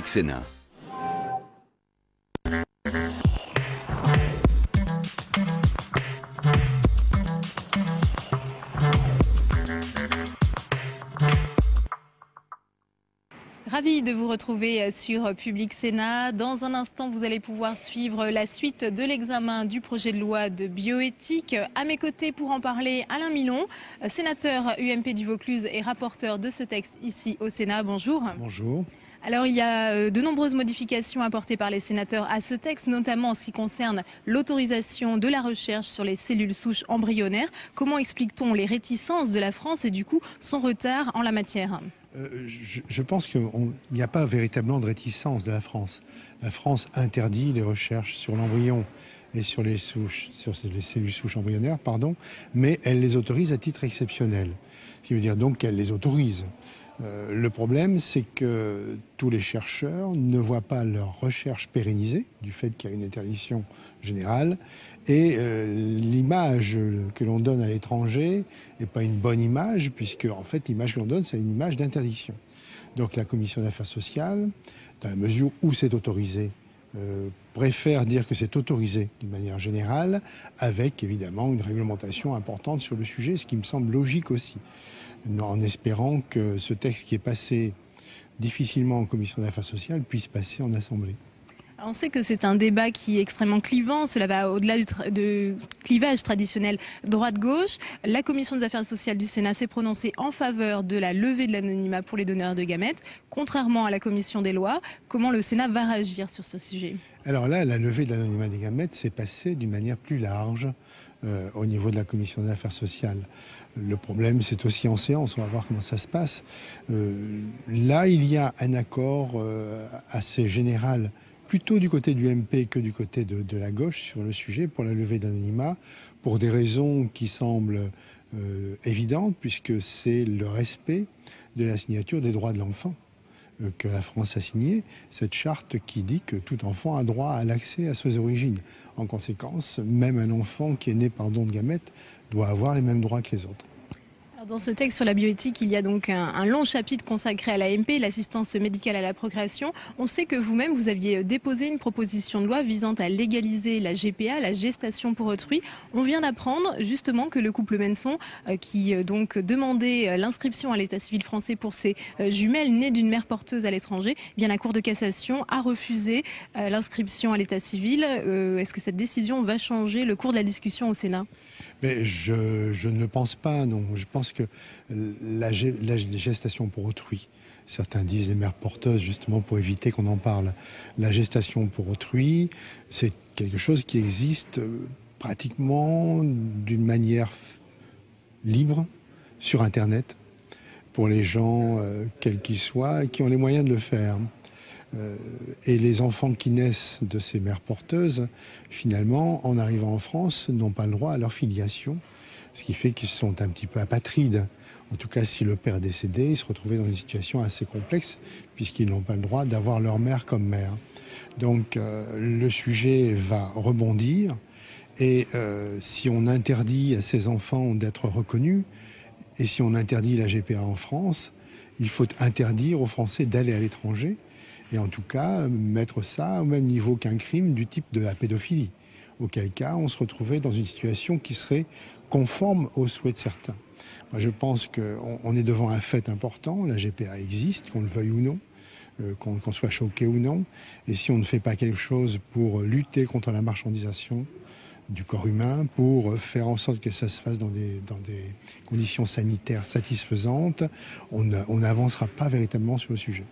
Sénat. Ravi de vous retrouver sur Public Sénat. Dans un instant, vous allez pouvoir suivre la suite de l'examen du projet de loi de bioéthique. À mes côtés pour en parler, Alain Milon, sénateur UMP du Vaucluse et rapporteur de ce texte ici au Sénat. Bonjour. Bonjour. Alors il y a de nombreuses modifications apportées par les sénateurs à ce texte, notamment en ce qui concerne l'autorisation de la recherche sur les cellules souches embryonnaires. Comment explique-t-on les réticences de la France et du coup son retard en la matière ? Je pense qu'il n'y a pas véritablement de réticence de la France. La France interdit les recherches sur l'embryon et sur les cellules souches embryonnaires, mais elle les autorise à titre exceptionnel. Ce qui veut dire donc qu'elle les autorise. Le problème, c'est que tous les chercheurs ne voient pas leur recherche pérennisée du fait qu'il y a une interdiction générale et l'image que l'on donne à l'étranger n'est pas une bonne image puisque en fait l'image que l'on donne, c'est une image d'interdiction. Donc la Commission des affaires sociales, dans la mesure où c'est autorisé, préfère dire que c'est autorisé d'une manière générale avec évidemment une réglementation importante sur le sujet, ce qui me semble logique aussi. En espérant que ce texte qui est passé difficilement en commission des affaires sociales puisse passer en assemblée. On sait que c'est un débat qui est extrêmement clivant, cela va au-delà du clivage traditionnel droite-gauche. La commission des affaires sociales du Sénat s'est prononcée en faveur de la levée de l'anonymat pour les donneurs de gamètes, contrairement à la commission des lois. Comment le Sénat va réagir sur ce sujet ? Alors là, la levée de l'anonymat des gamètes s'est passée d'une manière plus large au niveau de la commission des affaires sociales. Le problème, c'est aussi en séance, on va voir comment ça se passe. Là, il y a un accord assez général, plutôt du côté du MP que du côté de la gauche sur le sujet pour la levée d'anonymat, pour des raisons qui semblent évidentes, puisque c'est le respect de la signature des droits de l'enfant que la France a signé, cette charte qui dit que tout enfant a droit à l'accès à ses origines. En conséquence, même un enfant qui est né par don de gamètes doit avoir les mêmes droits que les autres. Dans ce texte sur la bioéthique, il y a donc un long chapitre consacré à l'AMP, l'assistance médicale à la procréation. On sait que vous-même, vous aviez déposé une proposition de loi visant à légaliser la GPA, la gestation pour autrui. On vient d'apprendre justement que le couple Menson, qui donc demandait l'inscription à l'état civil français pour ses jumelles nées d'une mère porteuse à l'étranger, eh bien la Cour de cassation a refusé l'inscription à l'état civil. Est-ce que cette décision va changer le cours de la discussion au Sénat ? Mais je ne pense pas, non. Je pense que la gestation pour autrui, certains disent les mères porteuses, justement pour éviter qu'on en parle. La gestation pour autrui, c'est quelque chose qui existe pratiquement d'une manière libre sur Internet pour les gens, quels qu'ils soient, qui ont les moyens de le faire. Et les enfants qui naissent de ces mères porteuses, finalement, en arrivant en France, n'ont pas le droit à leur filiation, ce qui fait qu'ils sont un petit peu apatrides. En tout cas, si le père est décédé, ils se retrouvaient dans une situation assez complexe, puisqu'ils n'ont pas le droit d'avoir leur mère comme mère. Donc, le sujet va rebondir, et si on interdit à ces enfants d'être reconnus, et si on interdit la GPA en France, il faut interdire aux Français d'aller à l'étranger, et en tout cas mettre ça au même niveau qu'un crime du type de la pédophilie, auquel cas on se retrouvait dans une situation qui serait conforme aux souhaits de certains. Moi, je pense qu'on est devant un fait important, la GPA existe, qu'on le veuille ou non, qu'on soit choqué ou non, et si on ne fait pas quelque chose pour lutter contre la marchandisation du corps humain, pour faire en sorte que ça se fasse dans des conditions sanitaires satisfaisantes, on n'avancera pas véritablement sur le sujet.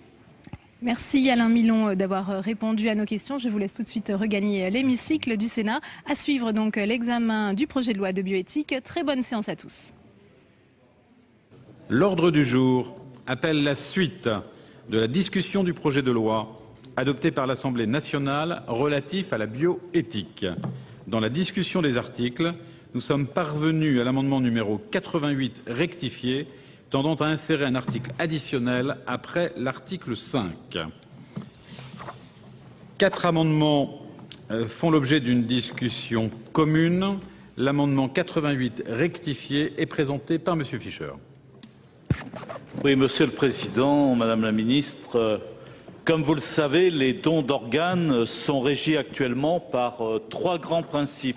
Merci Alain Milon d'avoir répondu à nos questions. Je vous laisse tout de suite regagner l'hémicycle du Sénat. À suivre donc l'examen du projet de loi de bioéthique. Très bonne séance à tous. L'ordre du jour appelle la suite de la discussion du projet de loi adopté par l'Assemblée nationale relatif à la bioéthique. Dans la discussion des articles, nous sommes parvenus à l'amendement numéro 88 rectifié, tendant à insérer un article additionnel après l'article 5. 4 amendements font l'objet d'une discussion commune. L'amendement 88 rectifié est présenté par Monsieur Fischer. Oui, Monsieur le Président, Madame la Ministre, Comme vous le savez, les dons d'organes sont régis actuellement par trois grands principes: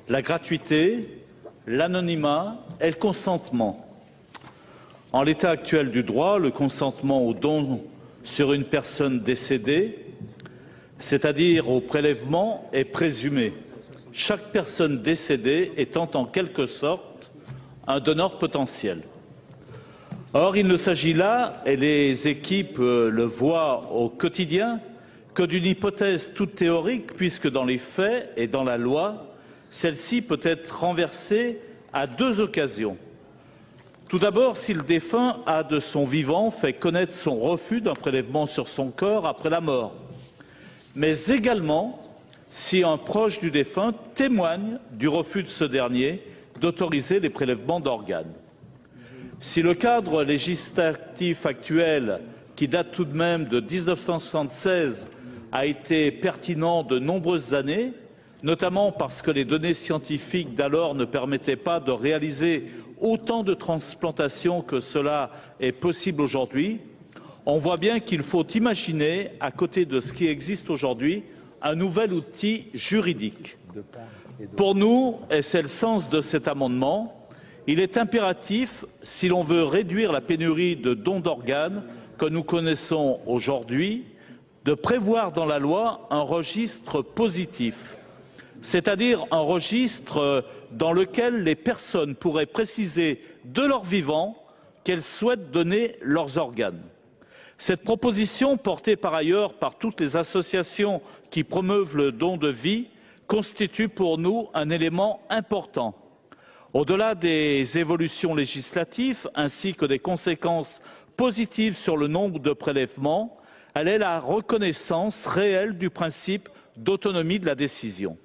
la gratuité, l'anonymat et le consentement. En l'état actuel du droit, le consentement au don sur une personne décédée, c'est-à-dire au prélèvement, est présumé, chaque personne décédée étant en quelque sorte un donneur potentiel. Or, il ne s'agit là, et les équipes le voient au quotidien, que d'une hypothèse toute théorique, puisque dans les faits et dans la loi, celle-ci peut être renversée à deux occasions. Tout d'abord, si le défunt a de son vivant fait connaître son refus d'un prélèvement sur son corps après la mort, mais également si un proche du défunt témoigne du refus de ce dernier d'autoriser les prélèvements d'organes. Si le cadre législatif actuel, qui date tout de même de 1976, a été pertinent de nombreuses années, notamment parce que les données scientifiques d'alors ne permettaient pas de réaliser autant de transplantations que cela est possible aujourd'hui, on voit bien qu'il faut imaginer, à côté de ce qui existe aujourd'hui, un nouvel outil juridique. Pour nous, et c'est le sens de cet amendement, il est impératif, si l'on veut réduire la pénurie de dons d'organes que nous connaissons aujourd'hui, de prévoir dans la loi un registre positif, c'est-à-dire un registre dans lequel les personnes pourraient préciser de leur vivant qu'elles souhaitent donner leurs organes. Cette proposition, portée par ailleurs par toutes les associations qui promeuvent le don de vie, constitue pour nous un élément important. Au-delà des évolutions législatives ainsi que des conséquences positives sur le nombre de prélèvements, elle est la reconnaissance réelle du principe d'autonomie de la décision.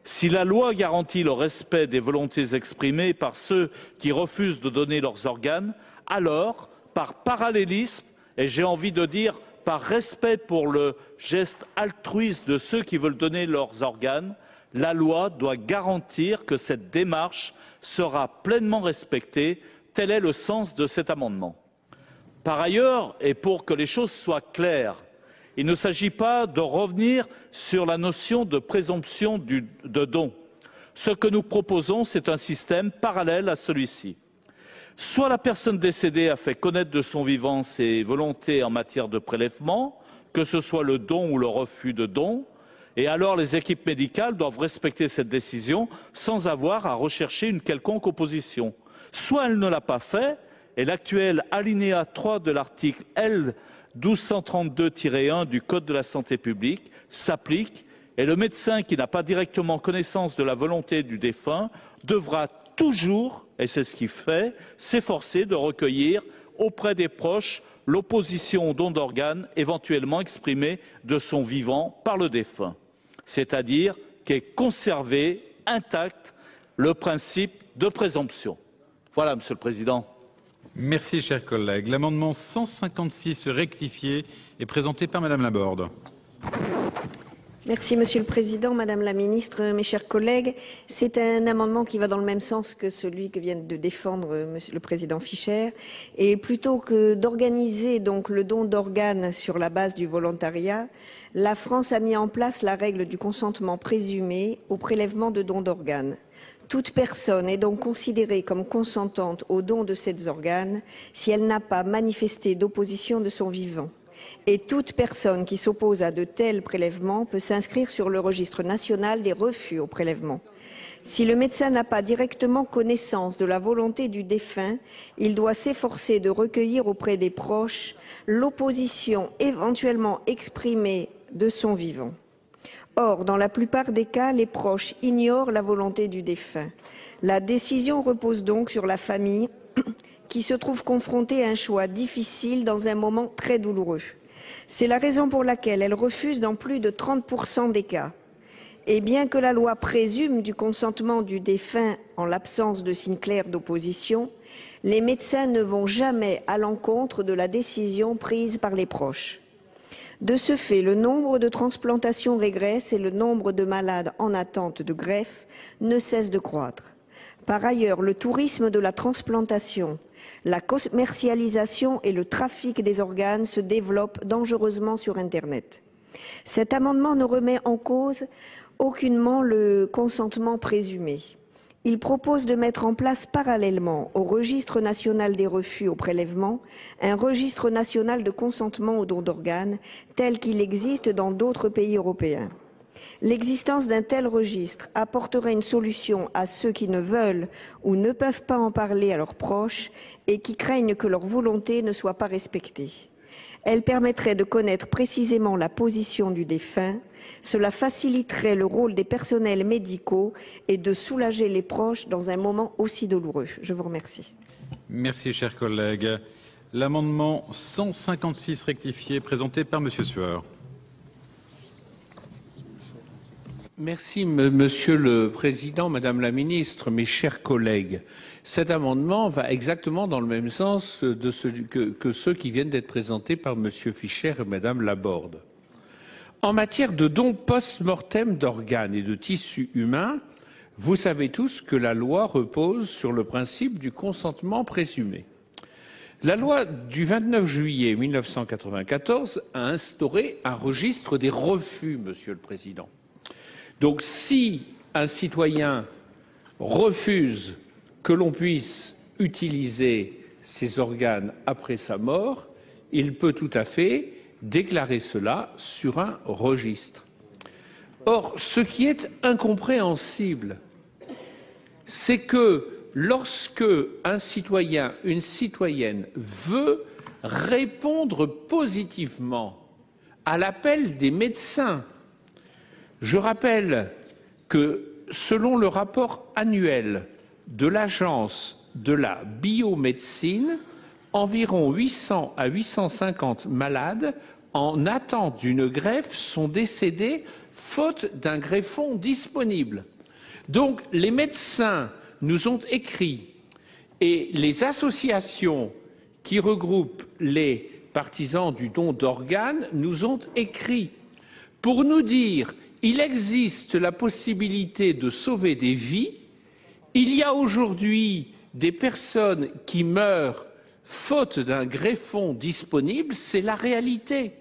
Si la loi garantit le respect des volontés exprimées par ceux qui refusent de donner leurs organes, alors, par parallélisme, et j'ai envie de dire par respect pour le geste altruiste de ceux qui veulent donner leurs organes, la loi doit garantir que cette démarche sera pleinement respectée. Tel est le sens de cet amendement. Par ailleurs, et pour que les choses soient claires, il ne s'agit pas de revenir sur la notion de présomption de don. Ce que nous proposons, c'est un système parallèle à celui-ci. Soit la personne décédée a fait connaître de son vivant ses volontés en matière de prélèvement, que ce soit le don ou le refus de don, et alors les équipes médicales doivent respecter cette décision sans avoir à rechercher une quelconque opposition. Soit elle ne l'a pas fait, et l'actuel alinéa 3 de l'article L. 1232-1 du Code de la santé publique s'applique, et le médecin qui n'a pas directement connaissance de la volonté du défunt devra toujours, et c'est ce qu'il fait, s'efforcer de recueillir auprès des proches l'opposition au don d'organes éventuellement exprimée de son vivant par le défunt. C'est-à-dire qu'est conservé intact le principe de présomption. Voilà, Monsieur le Président. Merci, cher collègue. L'amendement 156 rectifié est présenté par Madame Laborde. Merci Monsieur le Président, Madame la Ministre, mes chers collègues. C'est un amendement qui va dans le même sens que celui que vient de défendre Monsieur le Président Fischer. Et plutôt que d'organiser donc le don d'organes sur la base du volontariat, la France a mis en place la règle du consentement présumé au prélèvement de dons d'organes. Toute personne est donc considérée comme consentante au don de ces organes si elle n'a pas manifesté d'opposition de son vivant. Et toute personne qui s'oppose à de tels prélèvements peut s'inscrire sur le registre national des refus au prélèvement. Si le médecin n'a pas directement connaissance de la volonté du défunt, il doit s'efforcer de recueillir auprès des proches l'opposition éventuellement exprimée de son vivant. Or, dans la plupart des cas, les proches ignorent la volonté du défunt. La décision repose donc sur la famille qui se trouve confrontée à un choix difficile dans un moment très douloureux. C'est la raison pour laquelle elle refuse dans plus de 30% des cas. Et bien que la loi présume du consentement du défunt en l'absence de signes clairs d'opposition, les médecins ne vont jamais à l'encontre de la décision prise par les proches. De ce fait, le nombre de transplantations régresse et le nombre de malades en attente de greffe ne cesse de croître. Par ailleurs, le tourisme de la transplantation, la commercialisation et le trafic des organes se développent dangereusement sur Internet. Cet amendement ne remet en cause aucunement le consentement présumé. Il propose de mettre en place parallèlement au registre national des refus au prélèvement un registre national de consentement au don d'organes tel qu'il existe dans d'autres pays européens. L'existence d'un tel registre apporterait une solution à ceux qui ne veulent ou ne peuvent pas en parler à leurs proches et qui craignent que leur volonté ne soit pas respectée. Elle permettrait de connaître précisément la position du défunt, cela faciliterait le rôle des personnels médicaux et de soulager les proches dans un moment aussi douloureux. Je vous remercie. Merci, cher collègue. L'amendement 156 rectifié, présenté par Monsieur Sueur. Merci, Monsieur le Président, Madame la Ministre, mes chers collègues. Cet amendement va exactement dans le même sens que ceux qui viennent d'être présentés par Monsieur Fischer et Madame Laborde. En matière de dons post-mortem d'organes et de tissus humains, vous savez tous que la loi repose sur le principe du consentement présumé. La loi du 29 juillet 1994 a instauré un registre des refus, Monsieur le Président. Donc, si un citoyen refuse que l'on puisse utiliser ses organes après sa mort, il peut tout à fait déclarer cela sur un registre. Or, ce qui est incompréhensible, c'est que lorsque un citoyen, une citoyenne veut répondre positivement à l'appel des médecins, je rappelle que, selon le rapport annuel de l'Agence de la biomédecine, environ 800 à 850 malades en attente d'une greffe sont décédés faute d'un greffon disponible. Donc, les médecins nous ont écrit et les associations qui regroupent les partisans du don d'organes nous ont écrit pour nous dire il existe la possibilité de sauver des vies. Il y a aujourd'hui des personnes qui meurent faute d'un greffon disponible, c'est la réalité.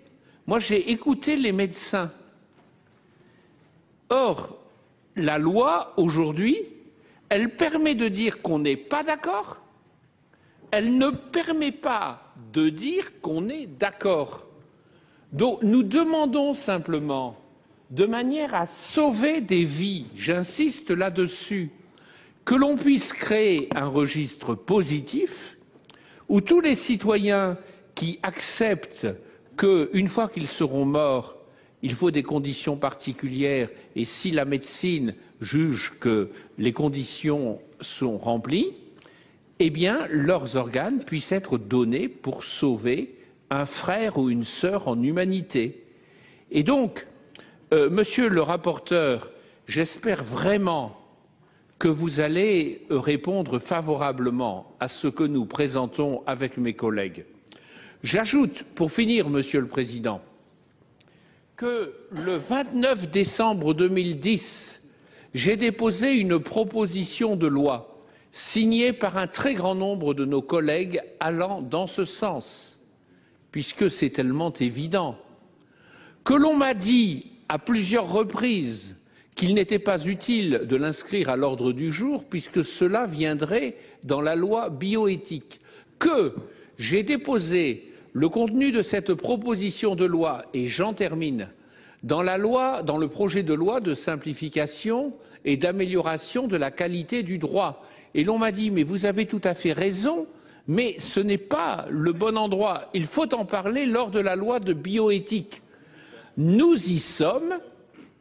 Moi, j'ai écouté les médecins. Or, la loi, aujourd'hui, elle permet de dire qu'on n'est pas d'accord. Elle ne permet pas de dire qu'on est d'accord. Donc, nous demandons simplement, de manière à sauver des vies, j'insiste là-dessus, que l'on puisse créer un registre positif où tous les citoyens qui acceptent qu'une fois qu'ils seront morts, il faut des conditions particulières et si la médecine juge que les conditions sont remplies, eh bien, leurs organes puissent être donnés pour sauver un frère ou une sœur en humanité. Et donc, Monsieur le rapporteur, j'espère vraiment que vous allez répondre favorablement à ce que nous présentons avec mes collègues. J'ajoute, pour finir, Monsieur le Président, que le 29 décembre 2010, j'ai déposé une proposition de loi signée par un très grand nombre de nos collègues allant dans ce sens, puisque c'est tellement évident, que l'on m'a dit à plusieurs reprises qu'il n'était pas utile de l'inscrire à l'ordre du jour puisque cela viendrait dans la loi bioéthique, que j'ai déposé le contenu de cette proposition de loi, et j'en termine, dans le projet de loi de simplification et d'amélioration de la qualité du droit. Et l'on m'a dit, mais vous avez tout à fait raison, mais ce n'est pas le bon endroit. Il faut en parler lors de la loi de bioéthique. Nous y sommes,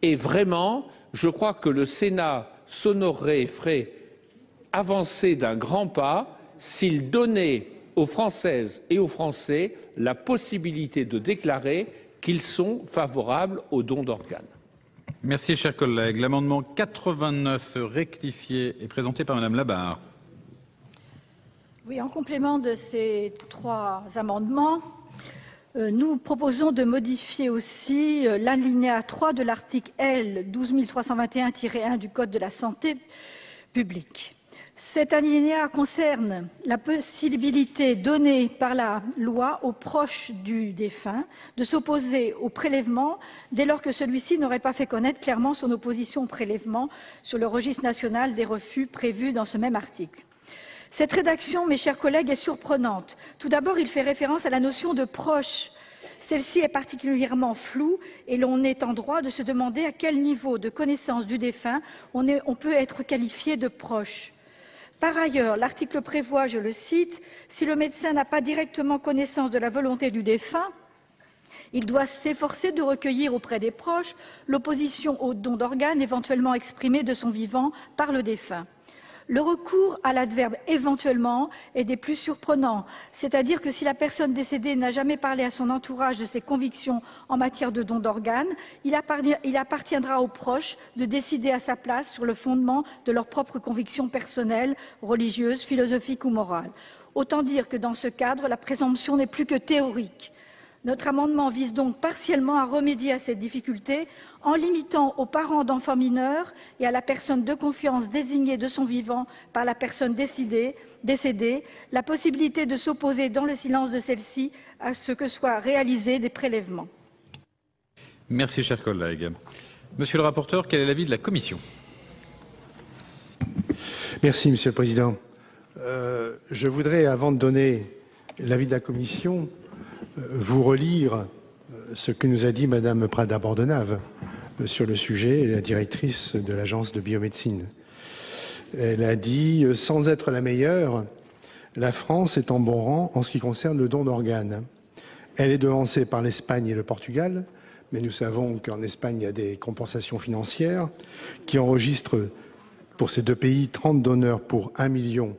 et vraiment, je crois que le Sénat s'honorerait et ferait avancer d'un grand pas s'il donnait aux Françaises et aux Français la possibilité de déclarer qu'ils sont favorables au don d'organes. Merci, cher collègue. L'amendement 89 rectifié est présenté par Madame Labarre. Oui, en complément de ces trois amendements, nous proposons de modifier aussi l'alinéa 3 de l'article L. 12321-1 du Code de la santé publique. Cet alinéa concerne la possibilité donnée par la loi aux proches du défunt de s'opposer au prélèvement dès lors que celui-ci n'aurait pas fait connaître clairement son opposition au prélèvement sur le registre national des refus prévu dans ce même article. Cette rédaction, mes chers collègues, est surprenante. Tout d'abord, il fait référence à la notion de proche. Celle-ci est particulièrement floue et l'on est en droit de se demander à quel niveau de connaissance du défunt on peut être qualifié de proche. Par ailleurs, l'article prévoit, je le cite, « Si le médecin n'a pas directement connaissance de la volonté du défunt, il doit s'efforcer de recueillir auprès des proches l'opposition au don d'organes éventuellement exprimée de son vivant par le défunt. » Le recours à l'adverbe « éventuellement » est des plus surprenants, c'est-à-dire que si la personne décédée n'a jamais parlé à son entourage de ses convictions en matière de don d'organes, il appartiendra aux proches de décider à sa place sur le fondement de leurs propres convictions personnelles, religieuses, philosophiques ou morales. Autant dire que dans ce cadre, la présomption n'est plus que théorique. Notre amendement vise donc partiellement à remédier à cette difficulté en limitant aux parents d'enfants mineurs et à la personne de confiance désignée de son vivant par la personne décédée la possibilité de s'opposer dans le silence de celle-ci à ce que soient réalisés des prélèvements. Merci, cher collègue. Monsieur le rapporteur, quel est l'avis de la Commission? Merci, Monsieur le Président. Je voudrais, avant de donner l'avis de la Commission, vous relire ce que nous a dit Madame Prada-Bordenave sur le sujet, la directrice de l'Agence de biomédecine. Elle a dit « Sans être la meilleure, la France est en bon rang en ce qui concerne le don d'organes. Elle est devancée par l'Espagne et le Portugal, mais nous savons qu'en Espagne, il y a des compensations financières qui enregistrent pour ces deux pays 30 donneurs pour 1 million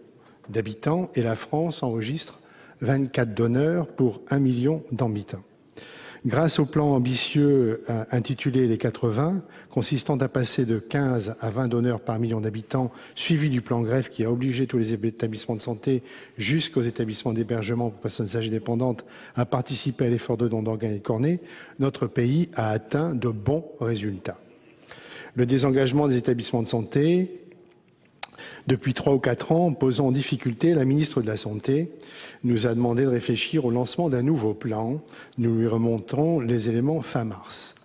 d'habitants et la France enregistre 24 donneurs pour 1 million d'habitants. Grâce au plan ambitieux intitulé Les 80, consistant à passer de 15 à 20 donneurs par million d'habitants, suivi du plan greffe qui a obligé tous les établissements de santé jusqu'aux établissements d'hébergement pour personnes âgées dépendantes à participer à l'effort de don d'organes et de cornées, notre pays a atteint de bons résultats. Le désengagement des établissements de santé depuis 3 ou 4 ans, posant en difficulté, la ministre de la Santé nous a demandé de réfléchir au lancement d'un nouveau plan. Nous lui remonterons les éléments fin mars.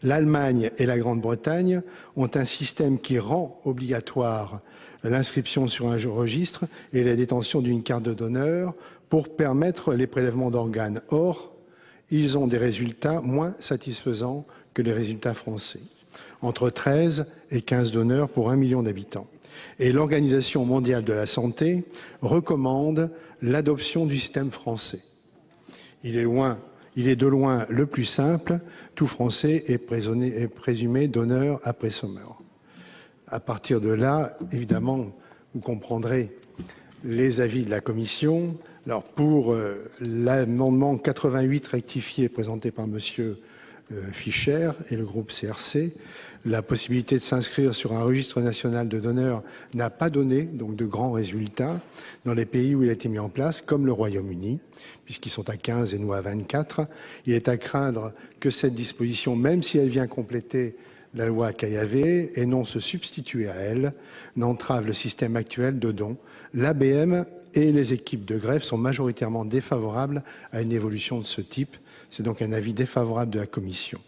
L'Allemagne et la Grande-Bretagne ont un système qui rend obligatoire l'inscription sur un registre et la détention d'une carte de donneur pour permettre les prélèvements d'organes. Or, ils ont des résultats moins satisfaisants que les résultats français, entre 13 et 15 donneurs pour 1 million d'habitants. Et l'Organisation mondiale de la santé recommande l'adoption du système français. Il est de loin le plus simple. Tout Français est présumé donneur après sa mort. À partir de là, évidemment, vous comprendrez les avis de la Commission. Alors pour l'amendement 88 rectifié présenté par Monsieur Fischer et le groupe CRC, la possibilité de s'inscrire sur un registre national de donneurs n'a pas donné donc de grands résultats dans les pays où il a été mis en place, comme le Royaume-Uni, puisqu'ils sont à 15 et nous à 24. Il est à craindre que cette disposition, même si elle vient compléter la loi Caillavet et non se substituer à elle, n'entrave le système actuel de dons. L'ABM et les équipes de greffe sont majoritairement défavorables à une évolution de ce type. C'est donc un avis défavorable de la Commission.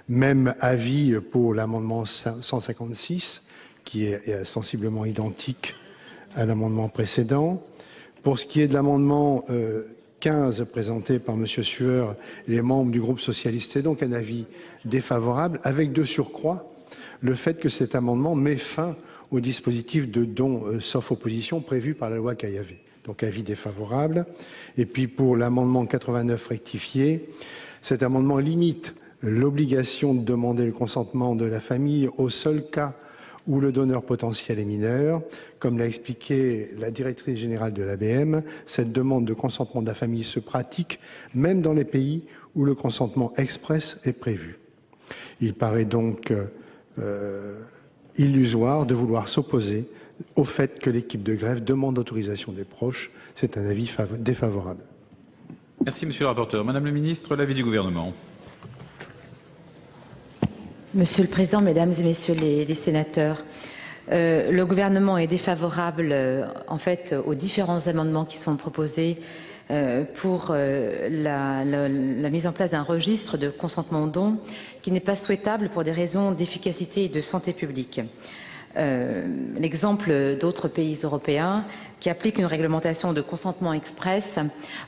Même avis pour l'amendement 156, qui est sensiblement identique à l'amendement précédent. Pour ce qui est de l'amendement 15 présenté par M. Sueur et les membres du groupe socialiste, c'est donc un avis défavorable, avec de surcroît le fait que cet amendement met fin au dispositif de don sauf opposition prévu par la loi Caillavet. Donc avis défavorable. Et puis pour l'amendement 89 rectifié, cet amendement limite l'obligation de demander le consentement de la famille au seul cas où le donneur potentiel est mineur. Comme l'a expliqué la directrice générale de l'ABM, cette demande de consentement de la famille se pratique même dans les pays où le consentement express est prévu. Il paraît donc illusoire de vouloir s'opposer au fait que l'équipe de greffe demande l'autorisation des proches. C'est un avis défavorable. Merci, Monsieur le rapporteur. Madame la ministre, l'avis du gouvernement. Monsieur le Président, Mesdames et Messieurs les sénateurs, Le gouvernement est défavorable en fait aux différents amendements qui sont proposés pour la mise en place d'un registre de consentement au don qui n'est pas souhaitable pour des raisons d'efficacité et de santé publique. L'exemple d'autres pays européens qui appliquent une réglementation de consentement express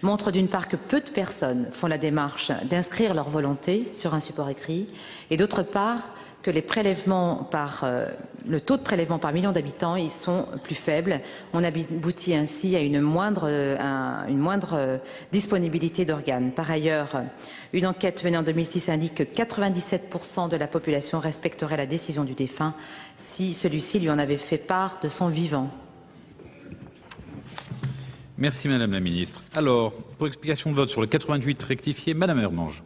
montre d'une part que peu de personnes font la démarche d'inscrire leur volonté sur un support écrit et d'autre part que les prélèvements le taux de prélèvement par million d'habitants ils sont plus faibles. On aboutit ainsi à une moindre disponibilité d'organes. Par ailleurs, une enquête menée en 2006 indique que 97% de la population respecterait la décision du défunt si celui-ci lui en avait fait part de son vivant. Merci Madame la Ministre. Alors, pour explication de vote sur le 88 rectifié, Madame Hermange.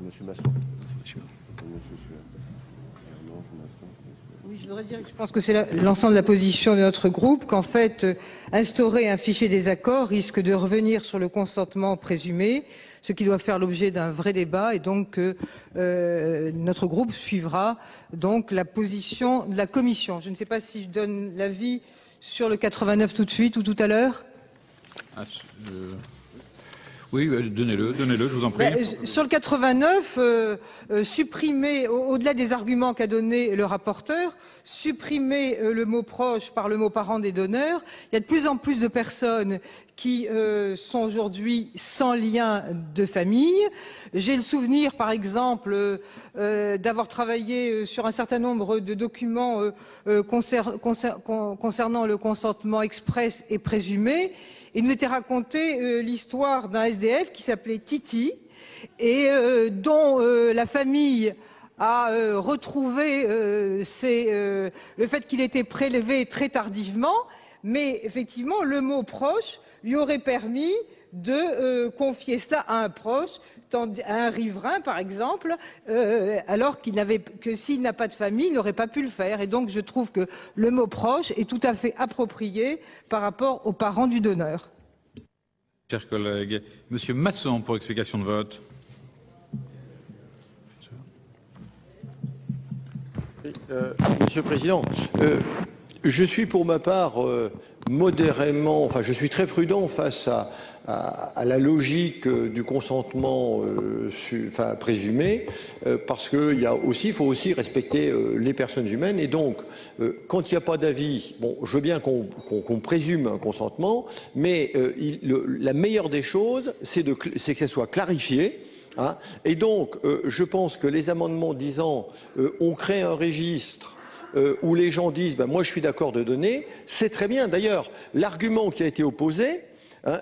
Monsieur Masson. Oui, je voudrais dire que je pense que c'est l'ensemble de la position de notre groupe, qu'en fait, instaurer un fichier des accords risque de revenir sur le consentement présumé, ce qui doit faire l'objet d'un vrai débat, et donc notre groupe suivra donc la position de la Commission. Je ne sais pas si je donne l'avis sur le 89 tout de suite ou tout à l'heure. Oui, donnez-le, je vous en prie. Sur le 89, supprimer, au-delà des arguments qu'a donné le rapporteur, supprimer le mot proche par le mot parent des donneurs. Il y a de plus en plus de personnes qui sont aujourd'hui sans lien de famille. J'ai le souvenir, par exemple, d'avoir travaillé sur un certain nombre de documents concernant le consentement express et présumé. Il nous était raconté l'histoire d'un SDF qui s'appelait Titi et dont la famille a retrouvé le fait qu'il était prélevé très tardivement, mais effectivement le mot proche lui aurait permis de confier cela à un proche, à un riverain par exemple, alors que s'il n'a pas de famille, il n'aurait pas pu le faire. Et donc je trouve que le mot proche est tout à fait approprié par rapport aux parents du donneur. Chers collègues, Monsieur Masson pour explication de vote. Monsieur le Président, je suis pour ma part modérément, je suis très prudent face à la logique du consentement présumé, parce qu'il faut aussi respecter les personnes humaines. Et donc, quand il n'y a pas d'avis, je veux bien qu'on présume un consentement, mais la meilleure des choses, c'est que ça soit clarifié. Et donc, je pense que les amendements disant on crée un registre où les gens disent moi je suis d'accord de donner, c'est très bien. D'ailleurs, l'argument qui a été opposé,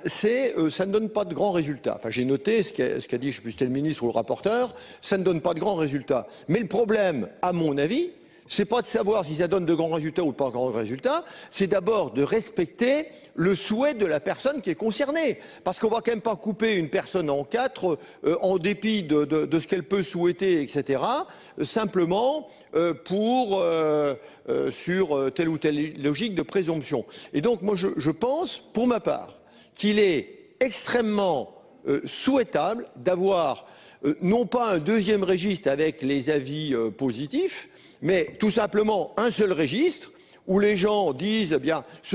c'est ça ne donne pas de grands résultats. J'ai noté ce qu'a dit, je ne sais plus si c'était le ministre ou le rapporteur, ça ne donne pas de grands résultats. Mais le problème, à mon avis, c'est pas de savoir si ça donne de grands résultats ou pas de grands résultats, c'est d'abord de respecter le souhait de la personne qui est concernée. Parce qu'on va quand même pas couper une personne en quatre, en dépit de ce qu'elle peut souhaiter, etc., simplement sur telle ou telle logique de présomption. Et donc, moi, je pense, pour ma part, qu'il est extrêmement souhaitable d'avoir non pas un deuxième registre avec les avis positifs, mais tout simplement un seul registre où les gens disent,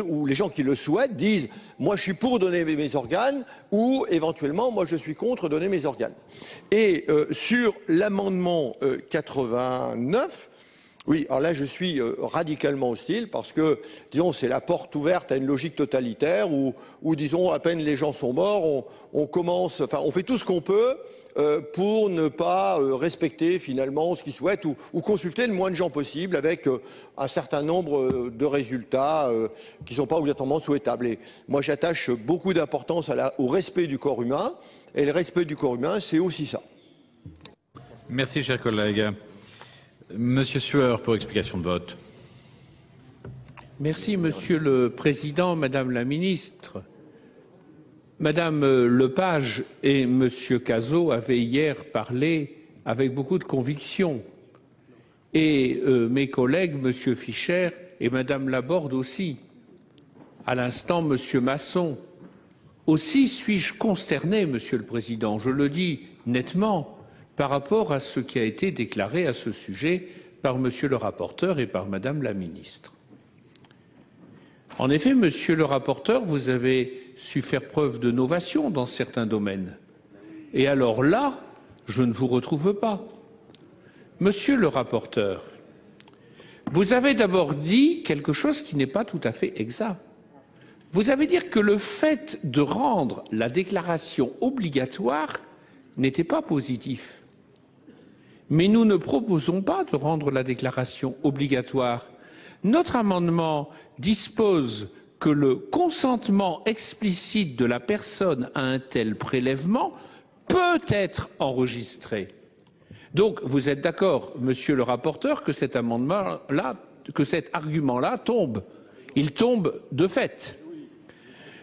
ou les gens qui le souhaitent disent, moi je suis pour donner mes organes, ou éventuellement, moi je suis contre donner mes organes. Et sur l'amendement 89, oui, alors là je suis radicalement hostile parce que, disons, c'est la porte ouverte à une logique totalitaire où disons, à peine les gens sont morts, on fait tout ce qu'on peut pour ne pas respecter finalement ce qu'ils souhaitent ou consulter le moins de gens possible avec un certain nombre de résultats qui ne sont pas obligatoirement souhaitables. Et moi j'attache beaucoup d'importance au respect du corps humain, et le respect du corps humain c'est aussi ça. Merci chers collègues. Monsieur Sueur pour explication de vote. Merci Monsieur le Président, Madame la Ministre. Madame Lepage et Monsieur Cazot avaient hier parlé avec beaucoup de conviction. Et mes collègues, Monsieur Fischer et Madame Laborde aussi. À l'instant, Monsieur Masson. Aussi suis-je consterné, Monsieur le Président, je le dis nettement, par rapport à ce qui a été déclaré à ce sujet par Monsieur le rapporteur et par Madame la ministre. En effet, Monsieur le rapporteur, vous avez su faire preuve de novation dans certains domaines. Et alors là, je ne vous retrouve pas. Monsieur le rapporteur, vous avez d'abord dit quelque chose qui n'est pas tout à fait exact. Vous avez dit que le fait de rendre la déclaration obligatoire n'était pas positif. Mais nous ne proposons pas de rendre la déclaration obligatoire. Notre amendement dispose que le consentement explicite de la personne à un tel prélèvement peut être enregistré. Donc, vous êtes d'accord, monsieur le rapporteur, que cet amendement-là, que cet argument-là tombe. Il tombe de fait.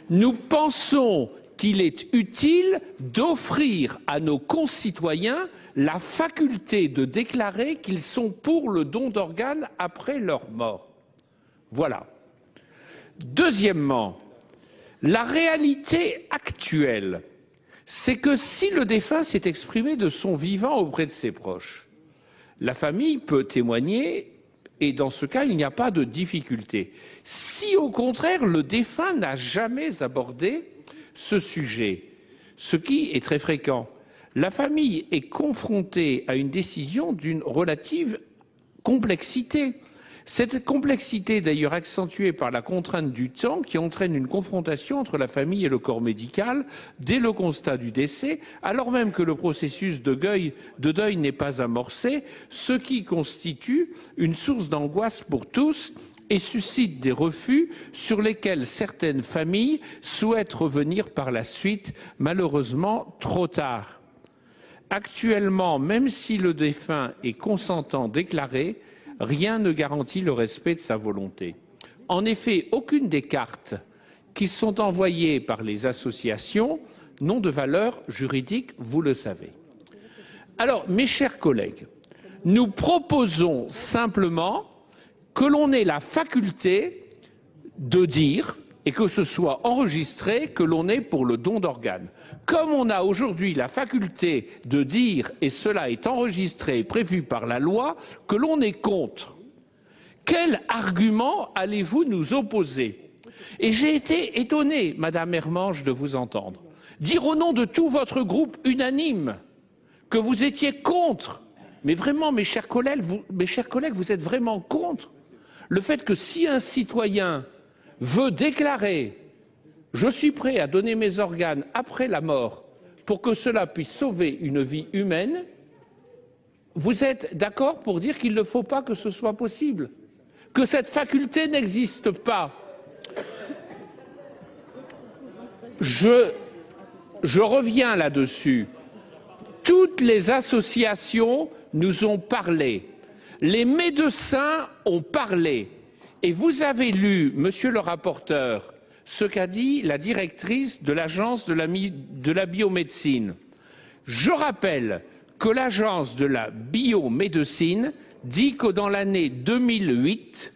Nous pensons qu'il est utile d'offrir à nos concitoyens la faculté de déclarer qu'ils sont pour le don d'organes après leur mort. Voilà. Deuxièmement, la réalité actuelle, c'est que si le défunt s'est exprimé de son vivant auprès de ses proches, la famille peut témoigner et dans ce cas, il n'y a pas de difficulté. Si au contraire, le défunt n'a jamais abordé ce sujet, ce qui est très fréquent, la famille est confrontée à une décision d'une relative complexité. Cette complexité, d'ailleurs accentuée par la contrainte du temps, qui entraîne une confrontation entre la famille et le corps médical dès le constat du décès, alors même que le processus de deuil n'est pas amorcé, ce qui constitue une source d'angoisse pour tous et suscite des refus sur lesquels certaines familles souhaitent revenir par la suite, malheureusement trop tard. Actuellement, même si le défunt est consentant déclaré, rien ne garantit le respect de sa volonté. En effet, aucune des cartes qui sont envoyées par les associations n'ont de valeur juridique, vous le savez. Alors, mes chers collègues, nous proposons simplement que l'on ait la faculté de dire, et que ce soit enregistré, que l'on est pour le don d'organes. Comme on a aujourd'hui la faculté de dire, et cela est enregistré et prévu par la loi, que l'on est contre, quel argument allez-vous nous opposer? Et j'ai été étonné, Madame Hermange, de vous entendre dire au nom de tout votre groupe unanime que vous étiez contre. Mais vraiment, mes chers collègues, vous êtes vraiment contre le fait que si un citoyen veut déclarer « je suis prêt à donner mes organes après la mort pour que cela puisse sauver une vie humaine », vous êtes d'accord pour dire qu'il ne faut pas que ce soit possible, que cette faculté n'existe pas. Je reviens là-dessus. Toutes les associations nous ont parlé, les médecins ont parlé. Et vous avez lu, monsieur le rapporteur, ce qu'a dit la directrice de l'agence de la biomédecine. Je rappelle que l'agence de la biomédecine dit que dans l'année 2008,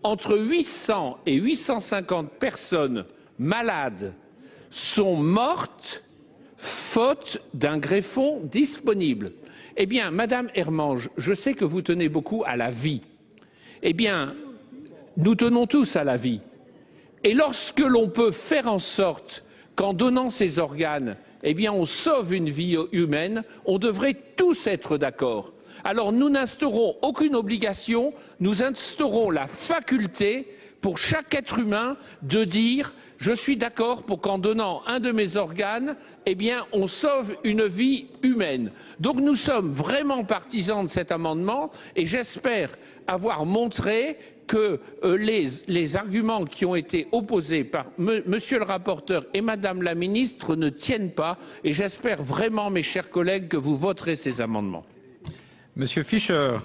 entre 800 et 850 personnes malades sont mortes faute d'un greffon disponible. Eh bien, Madame Hermange, je sais que vous tenez beaucoup à la vie. Eh bien, nous tenons tous à la vie. Et lorsque l'on peut faire en sorte qu'en donnant ces organes, eh bien, on sauve une vie humaine, on devrait tous être d'accord. Alors nous n'instaurons aucune obligation, nous instaurons la faculté pour chaque être humain de dire « je suis d'accord pour qu'en donnant un de mes organes, eh bien, on sauve une vie humaine ». Donc nous sommes vraiment partisans de cet amendement et j'espère avoir montré que les arguments qui ont été opposés par monsieur le rapporteur et madame la ministre ne tiennent pas et j'espère vraiment, mes chers collègues, que vous voterez ces amendements. Monsieur Fischer.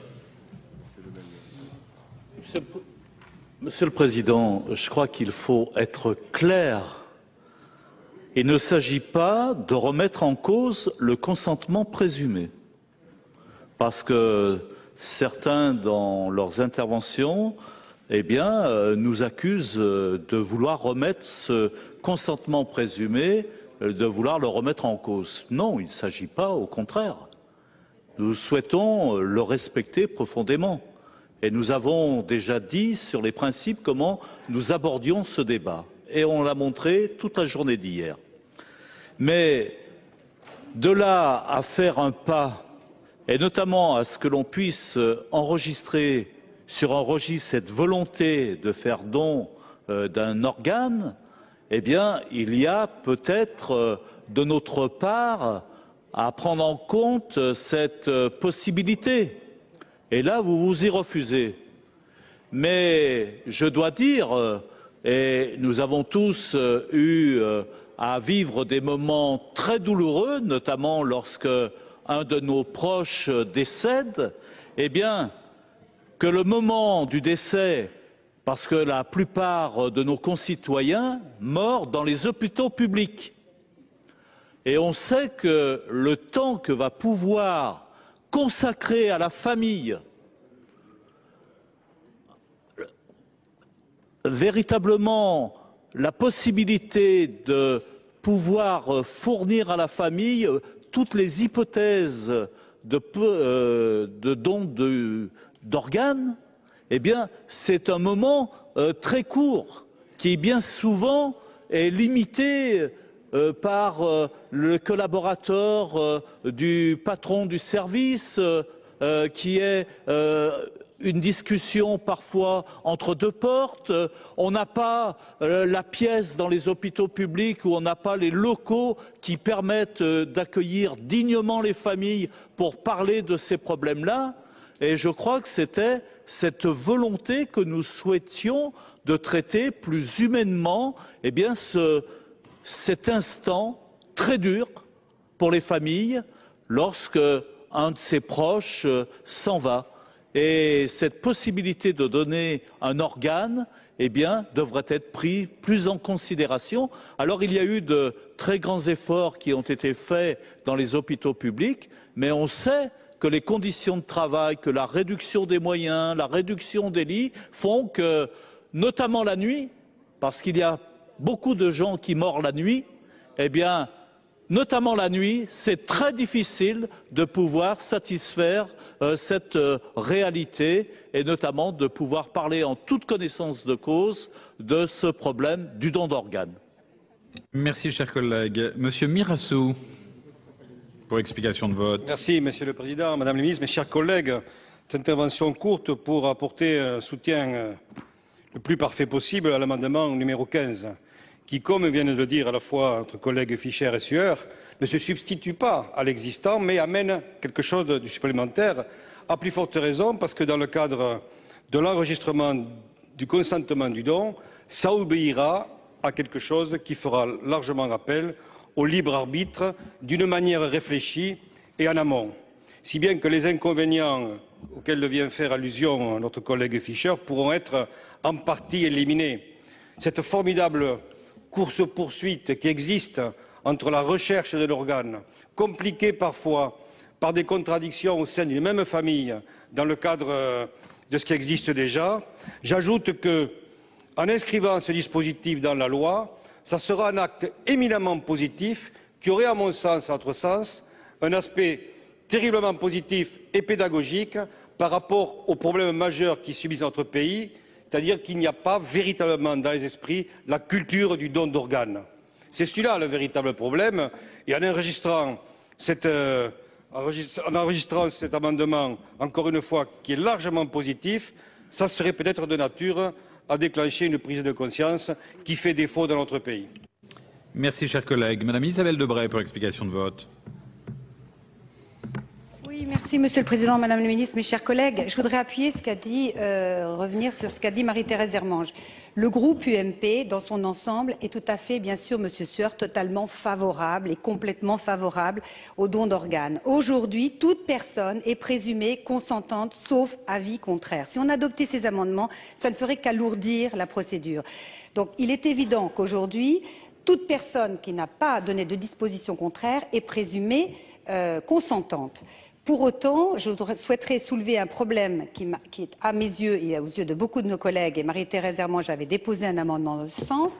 Monsieur le Président, je crois qu'il faut être clair. Il ne s'agit pas de remettre en cause le consentement présumé. Parce que certains, dans leurs interventions, eh bien, nous accusent de vouloir remettre ce consentement présumé, de vouloir le remettre en cause. Non, il ne s'agit pas, au contraire. nous souhaitons le respecter profondément. Et nous avons déjà dit sur les principes comment nous abordions ce débat. Et on l'a montré toute la journée d'hier. Mais de là à faire un pas, et notamment à ce que l'on puisse enregistrer sur un registre cette volonté de faire don d'un organe, eh bien, il y a peut-être de notre part à prendre en compte cette possibilité. Et là, vous vous y refusez. Mais je dois dire, et nous avons tous eu à vivre des moments très douloureux, notamment lorsque un de nos proches décède, eh bien, que le moment du décès, parce que la plupart de nos concitoyens meurent dans les hôpitaux publics. Et on sait que le temps que va pouvoir consacrer à la famille, véritablement la possibilité de pouvoir fournir à la famille toutes les hypothèses de don d'organes, eh bien, c'est un moment très court qui, bien souvent, est limité par le collaborateur du patron du service, qui est une discussion parfois entre deux portes. On n'a pas la pièce dans les hôpitaux publics où on n'a pas les locaux qui permettent d'accueillir dignement les familles pour parler de ces problèmes-là. Et je crois que c'était cette volonté que nous souhaitions de traiter plus humainement, eh bien, cet instant très dur pour les familles lorsque un de ses proches s'en va. Et cette possibilité de donner un organe, eh bien, devrait être prise plus en considération. Alors, il y a eu de très grands efforts qui ont été faits dans les hôpitaux publics, mais on sait que les conditions de travail, que la réduction des moyens, la réduction des lits font que, notamment la nuit, parce qu'il y a beaucoup de gens qui meurent la nuit, eh bien, notamment la nuit, c'est très difficile de pouvoir satisfaire cette réalité et notamment de pouvoir parler en toute connaissance de cause de ce problème du don d'organes. Merci, cher collègue. Monsieur Mirassou, pour explication de vote. Merci, Monsieur le Président, Madame la Ministre, mes chers collègues. Cette intervention courte pour apporter un soutien le plus parfait possible à l'amendement numéro 15, qui, comme viennent de le dire à la fois notre collègue Fischer et Sueur, ne se substitue pas à l'existant, mais amène quelque chose de supplémentaire, à plus forte raison, parce que dans le cadre de l'enregistrement du consentement du don, ça obéira à quelque chose qui fera largement appel au libre arbitre d'une manière réfléchie et en amont. Si bien que les inconvénients auxquels vient faire allusion notre collègue Fischer pourront être en partie éliminés. Cette formidable course-poursuite qui existe entre la recherche de l'organe, compliquée parfois par des contradictions au sein d'une même famille dans le cadre de ce qui existe déjà. J'ajoute que, en inscrivant ce dispositif dans la loi, ça sera un acte éminemment positif qui aurait, à mon sens, à notre sens, un aspect terriblement positif et pédagogique par rapport aux problèmes majeurs qui subissent notre pays, c'est-à-dire qu'il n'y a pas véritablement dans les esprits la culture du don d'organes. C'est celui-là le véritable problème. Et en enregistrant cet amendement, encore une fois, qui est largement positif, ça serait peut-être de nature à déclencher une prise de conscience qui fait défaut dans notre pays. Merci, cher collègue. Madame Isabelle Debray, pour explication de vote. Oui, merci Monsieur le Président, Madame la Ministre, mes chers collègues. Je voudrais appuyer ce qu'a dit, revenir sur ce qu'a dit Marie-Thérèse Hermange. Le groupe UMP, dans son ensemble, est tout à fait, bien sûr, Monsieur Sueur, totalement favorable et complètement favorable au don d'organes. Aujourd'hui, toute personne est présumée consentante, sauf avis contraire. Si on adoptait ces amendements, ça ne ferait qu'alourdir la procédure. Donc, il est évident qu'aujourd'hui, toute personne qui n'a pas donné de disposition contraire est présumée consentante. Pour autant, je souhaiterais soulever un problème qui est à mes yeux et aux yeux de beaucoup de nos collègues, et Marie-Thérèse Hermange avait déposé un amendement dans ce sens.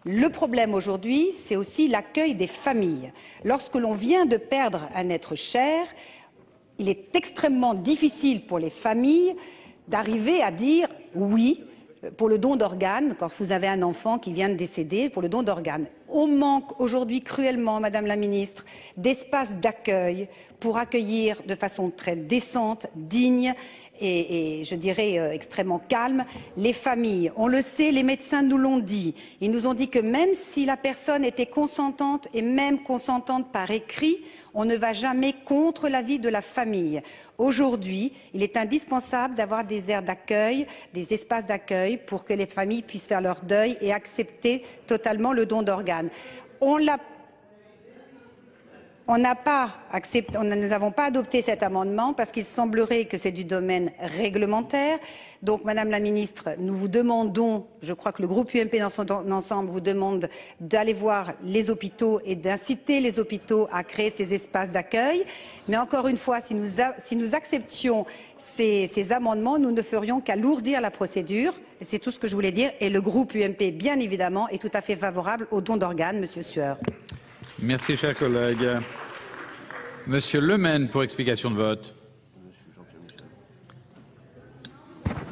Le problème aujourd'hui, c'est aussi l'accueil des familles. Lorsque l'on vient de perdre un être cher, il est extrêmement difficile pour les familles d'arriver à dire oui pour le don d'organes, quand vous avez un enfant qui vient de décéder, pour le don d'organes. On manque aujourd'hui cruellement, Madame la Ministre, d'espaces d'accueil pour accueillir de façon très décente, digne et je dirais extrêmement calme les familles. On le sait, les médecins nous l'ont dit. Ils nous ont dit que même si la personne était consentante et même consentante par écrit, on ne va jamais contre l'avis de la famille. Aujourd'hui, il est indispensable d'avoir des aires d'accueil, des espaces d'accueil pour que les familles puissent faire leur deuil et accepter totalement le don d'organes. Nous n'avons pas adopté cet amendement parce qu'il semblerait que c'est du domaine réglementaire. Donc, Madame la Ministre, nous vous demandons, je crois que le groupe UMP dans son ensemble vous demande d'aller voir les hôpitaux et d'inciter les hôpitaux à créer ces espaces d'accueil. Mais encore une fois, si nous acceptions ces amendements, nous ne ferions qu'alourdir la procédure. C'est tout ce que je voulais dire. Et le groupe UMP, bien évidemment, est tout à fait favorable au don d'organes, Monsieur Sueur. Merci, cher collègue. Monsieur Lemaine, pour explication de vote.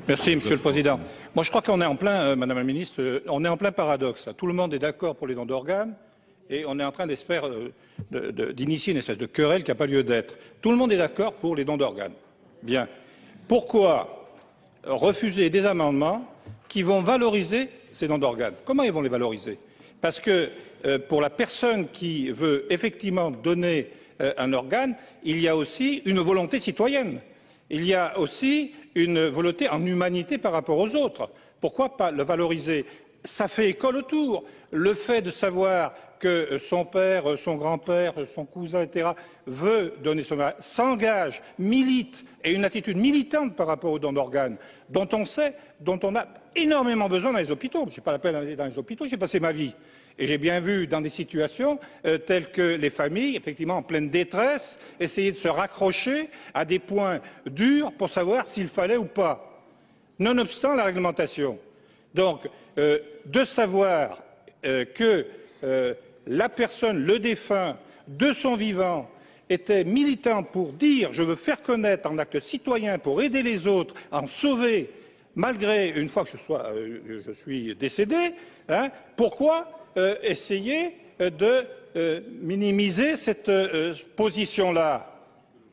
Merci, Monsieur le Président. Moi, je crois qu'on est en plein, Madame la Ministre, on est en plein paradoxe. Tout le monde est d'accord pour les dons d'organes et on est en train d'initier une espèce de querelle qui n'a pas lieu d'être. Tout le monde est d'accord pour les dons d'organes. Bien. Pourquoi refuser des amendements qui vont valoriser ces dons d'organes? Comment ils vont les valoriser? Parce que pour la personne qui veut effectivement donner un organe, il y a aussi une volonté citoyenne. Il y a aussi une volonté en humanité par rapport aux autres. Pourquoi pas le valoriser? Ça fait école autour. Le fait de savoir que son père, son grand-père, son cousin, etc., veut donner son organe, s'engage, milite, et une attitude militante par rapport au don d'organes, dont on sait, dont on a énormément besoin dans les hôpitaux. Je n'ai pas la peine d'aller dans les hôpitaux, j'ai passé ma vie. Et j'ai bien vu dans des situations telles que les familles, effectivement en pleine détresse, essayer de se raccrocher à des points durs pour savoir s'il fallait ou pas, nonobstant la réglementation. Donc, de savoir que la personne, le défunt, de son vivant, était militant pour dire « je veux faire connaître en acte citoyen pour aider les autres, à en sauver, malgré, une fois que je suis décédé, hein, pourquoi essayer de minimiser cette position-là,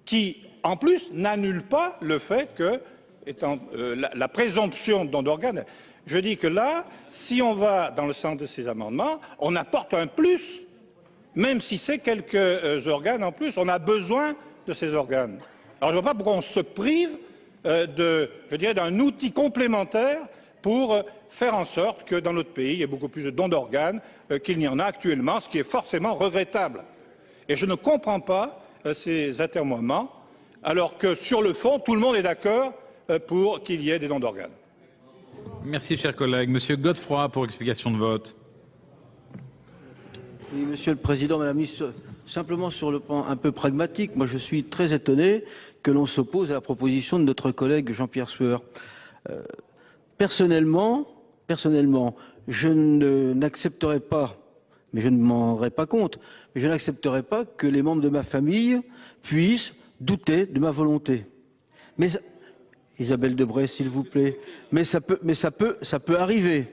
qui, en plus, n'annule pas le fait que, étant la présomption de don d'organes, je dis que là, si on va dans le sens de ces amendements, on apporte un plus, même si c'est quelques organes en plus, on a besoin de ces organes. Alors je ne vois pas pourquoi on se prive d'un outil complémentaire pour faire en sorte que dans notre pays, il y ait beaucoup plus de dons d'organes qu'il n'y en a actuellement, ce qui est forcément regrettable. Et je ne comprends pas ces atermoiements, alors que sur le fond, tout le monde est d'accord pour qu'il y ait des dons d'organes. Merci, cher collègue. Monsieur Godefroy, pour explication de vote. Oui, Monsieur le Président, Madame la Ministre, simplement sur le plan un peu pragmatique, moi je suis très étonné que l'on s'oppose à la proposition de notre collègue Jean-Pierre Sueur. Personnellement, je n'accepterai pas, mais je ne m'en rendrai pas compte, mais je n'accepterai pas que les membres de ma famille puissent douter de ma volonté. Mais Isabelle Debré, s'il vous plaît, mais ça peut arriver.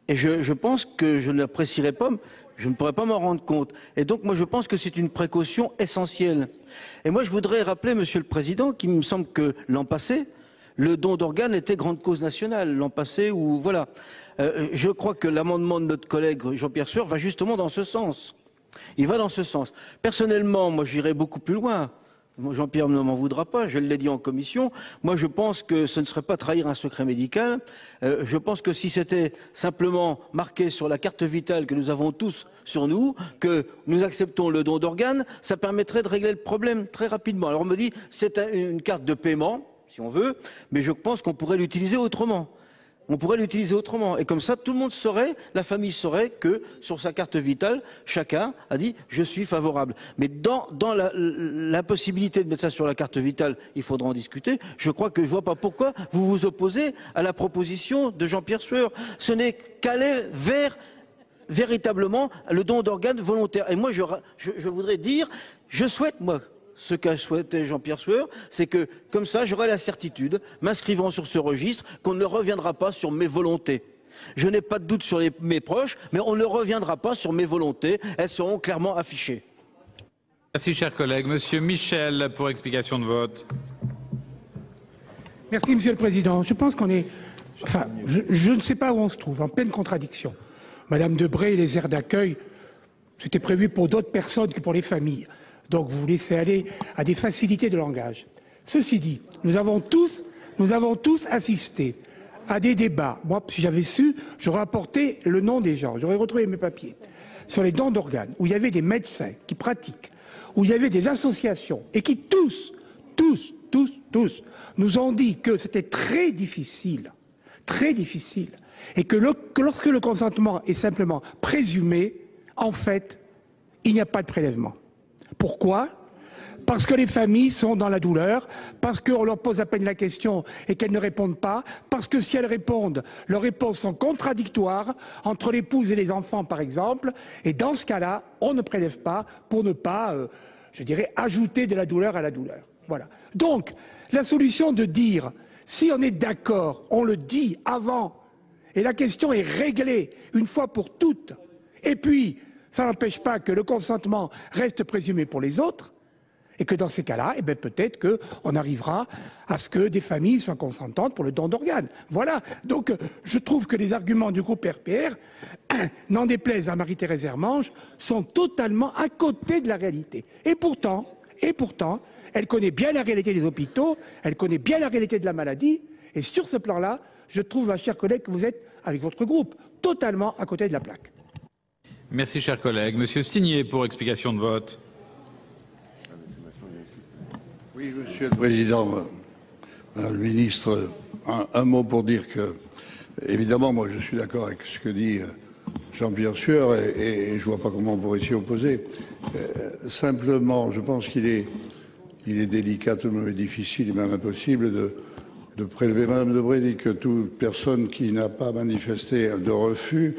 Et je pense que je ne l'apprécierai pas, je ne pourrais pas m'en rendre compte. Et donc, moi, je pense que c'est une précaution essentielle. Et moi, je voudrais rappeler, Monsieur le Président, qu'il me semble que l'an passé, le don d'organes était grande cause nationale. L'an passé, ou voilà. Je crois que l'amendement de notre collègue Jean-Pierre Sueur va justement dans ce sens. Il va dans ce sens. Personnellement, moi, j'irais beaucoup plus loin. Jean-Pierre ne m'en voudra pas, je l'ai dit en commission. Moi, je pense que ce ne serait pas trahir un secret médical. Je pense que si c'était simplement marqué sur la carte vitale que nous avons tous sur nous, que nous acceptons le don d'organes, ça permettrait de régler le problème très rapidement. Alors on me dit, c'est une carte de paiement, si on veut, mais je pense qu'on pourrait l'utiliser autrement. On pourrait l'utiliser autrement. Et comme ça, tout le monde saurait, la famille saurait que sur sa carte vitale, chacun a dit « je suis favorable ». Mais dans l'impossibilité de mettre ça sur la carte vitale, il faudra en discuter. Je crois que je ne vois pas pourquoi vous vous opposez à la proposition de Jean-Pierre Sueur. Ce n'est qu'aller vers véritablement le don d'organes volontaire. Et moi, je voudrais dire, je souhaite, moi, ce qu'a souhaité Jean-Pierre Sueur, c'est que, comme ça, j'aurai la certitude, m'inscrivant sur ce registre, qu'on ne reviendra pas sur mes volontés. Je n'ai pas de doute sur mes proches, mais on ne reviendra pas sur mes volontés. Elles seront clairement affichées. Merci, chers collègues. Monsieur Michel, pour explication de vote. Merci, Monsieur le Président. Je pense qu'on est... Enfin, je ne sais pas où on se trouve, en pleine contradiction. Madame Debré, les aires d'accueil, c'était prévu pour d'autres personnes que pour les familles. Donc vous laissez aller à des facilités de langage. Ceci dit, nous avons tous assisté à des débats. Moi, si j'avais su, j'aurais apporté le nom des gens, j'aurais retrouvé mes papiers, sur les dons d'organes, où il y avait des médecins qui pratiquent, où il y avait des associations, et qui tous, nous ont dit que c'était très difficile, et que lorsque le consentement est simplement présumé, en fait, il n'y a pas de prélèvement. Pourquoi ? Parce que les familles sont dans la douleur, parce qu'on leur pose à peine la question et qu'elles ne répondent pas, parce que si elles répondent, leurs réponses sont contradictoires entre l'épouse et les enfants, par exemple, et dans ce cas-là, on ne prélève pas pour ne pas, je dirais, ajouter de la douleur à la douleur. Voilà. Donc, la solution de dire, si on est d'accord, on le dit avant, et la question est réglée une fois pour toutes, et puis, ça n'empêche pas que le consentement reste présumé pour les autres, et que dans ces cas-là, eh bien, peut-être qu'on arrivera à ce que des familles soient consentantes pour le don d'organes. Voilà. Donc, je trouve que les arguments du groupe RPR, n'en déplaise à Marie-Thérèse Hermange, sont totalement à côté de la réalité. Et pourtant, elle connaît bien la réalité des hôpitaux, elle connaît bien la réalité de la maladie, et sur ce plan-là, je trouve, ma chère collègue, que vous êtes, avec votre groupe, totalement à côté de la plaque. Merci, chers collègues. Monsieur Signé, pour explication de vote. Oui, Monsieur le Président, Madame le Ministre, un mot pour dire que, évidemment, moi je suis d'accord avec ce que dit Jean-Pierre Sueur et je ne vois pas comment on pourrait s'y opposer. Simplement, je pense qu'il est délicat, tout de même difficile et même impossible de prélever. Madame Debré dit que toute personne qui n'a pas manifesté de refus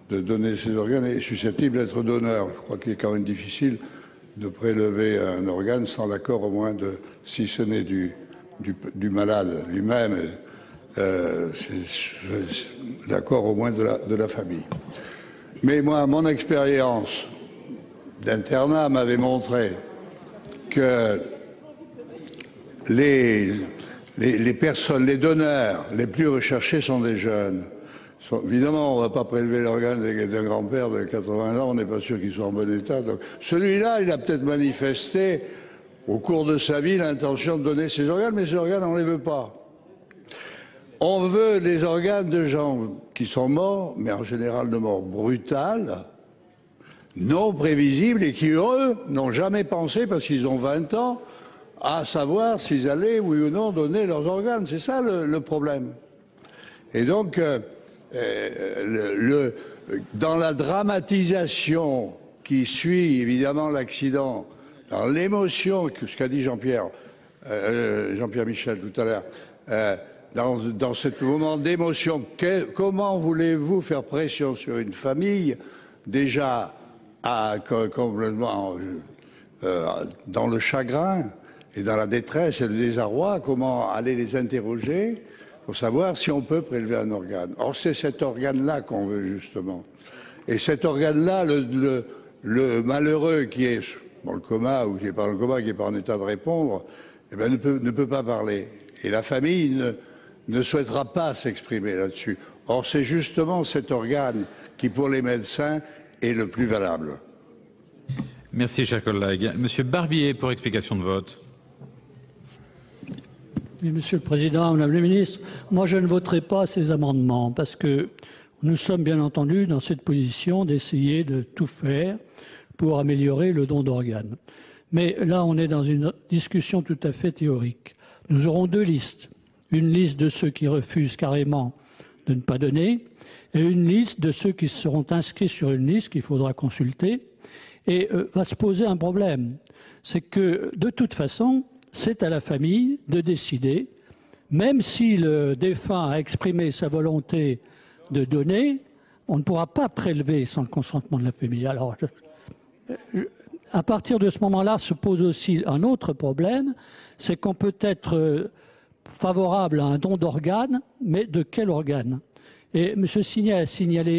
de donner ses organes est susceptible d'être donneur. Je crois qu'il est quand même difficile de prélever un organe sans l'accord au moins si ce n'est du malade lui-même, l'accord au moins de la famille. Mais moi, mon expérience d'internat m'avait montré que les personnes, les donneurs les plus recherchés sont des jeunes. Évidemment, on ne va pas prélever l'organe d'un grand-père de 80 ans, on n'est pas sûr qu'il soit en bon état. Donc, celui-là, il a peut-être manifesté au cours de sa vie l'intention de donner ses organes, mais ces organes, on ne les veut pas. On veut des organes de gens qui sont morts, mais en général de mort brutale, non prévisible, et qui, eux, n'ont jamais pensé, parce qu'ils ont 20 ans, à savoir s'ils allaient, oui ou non, donner leurs organes. C'est ça le problème. Et donc... dans la dramatisation qui suit évidemment l'accident, dans l'émotion, ce qu'a dit Jean-Pierre Michel tout à l'heure, dans ce moment d'émotion, comment voulez-vous faire pression sur une famille déjà complètement dans le chagrin et dans la détresse et le désarroi, comment aller les interroger pour savoir si on peut prélever un organe. Or, c'est cet organe-là qu'on veut, justement. Et cet organe-là, le malheureux qui est dans le coma, ou qui n'est pas dans le coma, qui n'est pas en état de répondre, eh bien, ne peut pas parler. Et la famille ne souhaitera pas s'exprimer là-dessus. Or, c'est justement cet organe qui, pour les médecins, est le plus valable. Merci, chers collègues. Monsieur Barbier, pour explication de vote. Oui, Monsieur le Président, Madame la Ministre, moi je ne voterai pas ces amendements parce que nous sommes bien entendu dans cette position d'essayer de tout faire pour améliorer le don d'organes. Mais là, on est dans une discussion tout à fait théorique. Nous aurons deux listes. Une liste de ceux qui refusent carrément de ne pas donner et une liste de ceux qui seront inscrits sur une liste qu'il faudra consulter. Et va se poser un problème. C'est que, de toute façon, c'est à la famille de décider, même si le défunt a exprimé sa volonté de donner, on ne pourra pas prélever sans le consentement de la famille. Alors, à partir de ce moment-là se pose aussi un autre problème, c'est qu'on peut être favorable à un don d'organes, mais de quel organe? Et M. Signet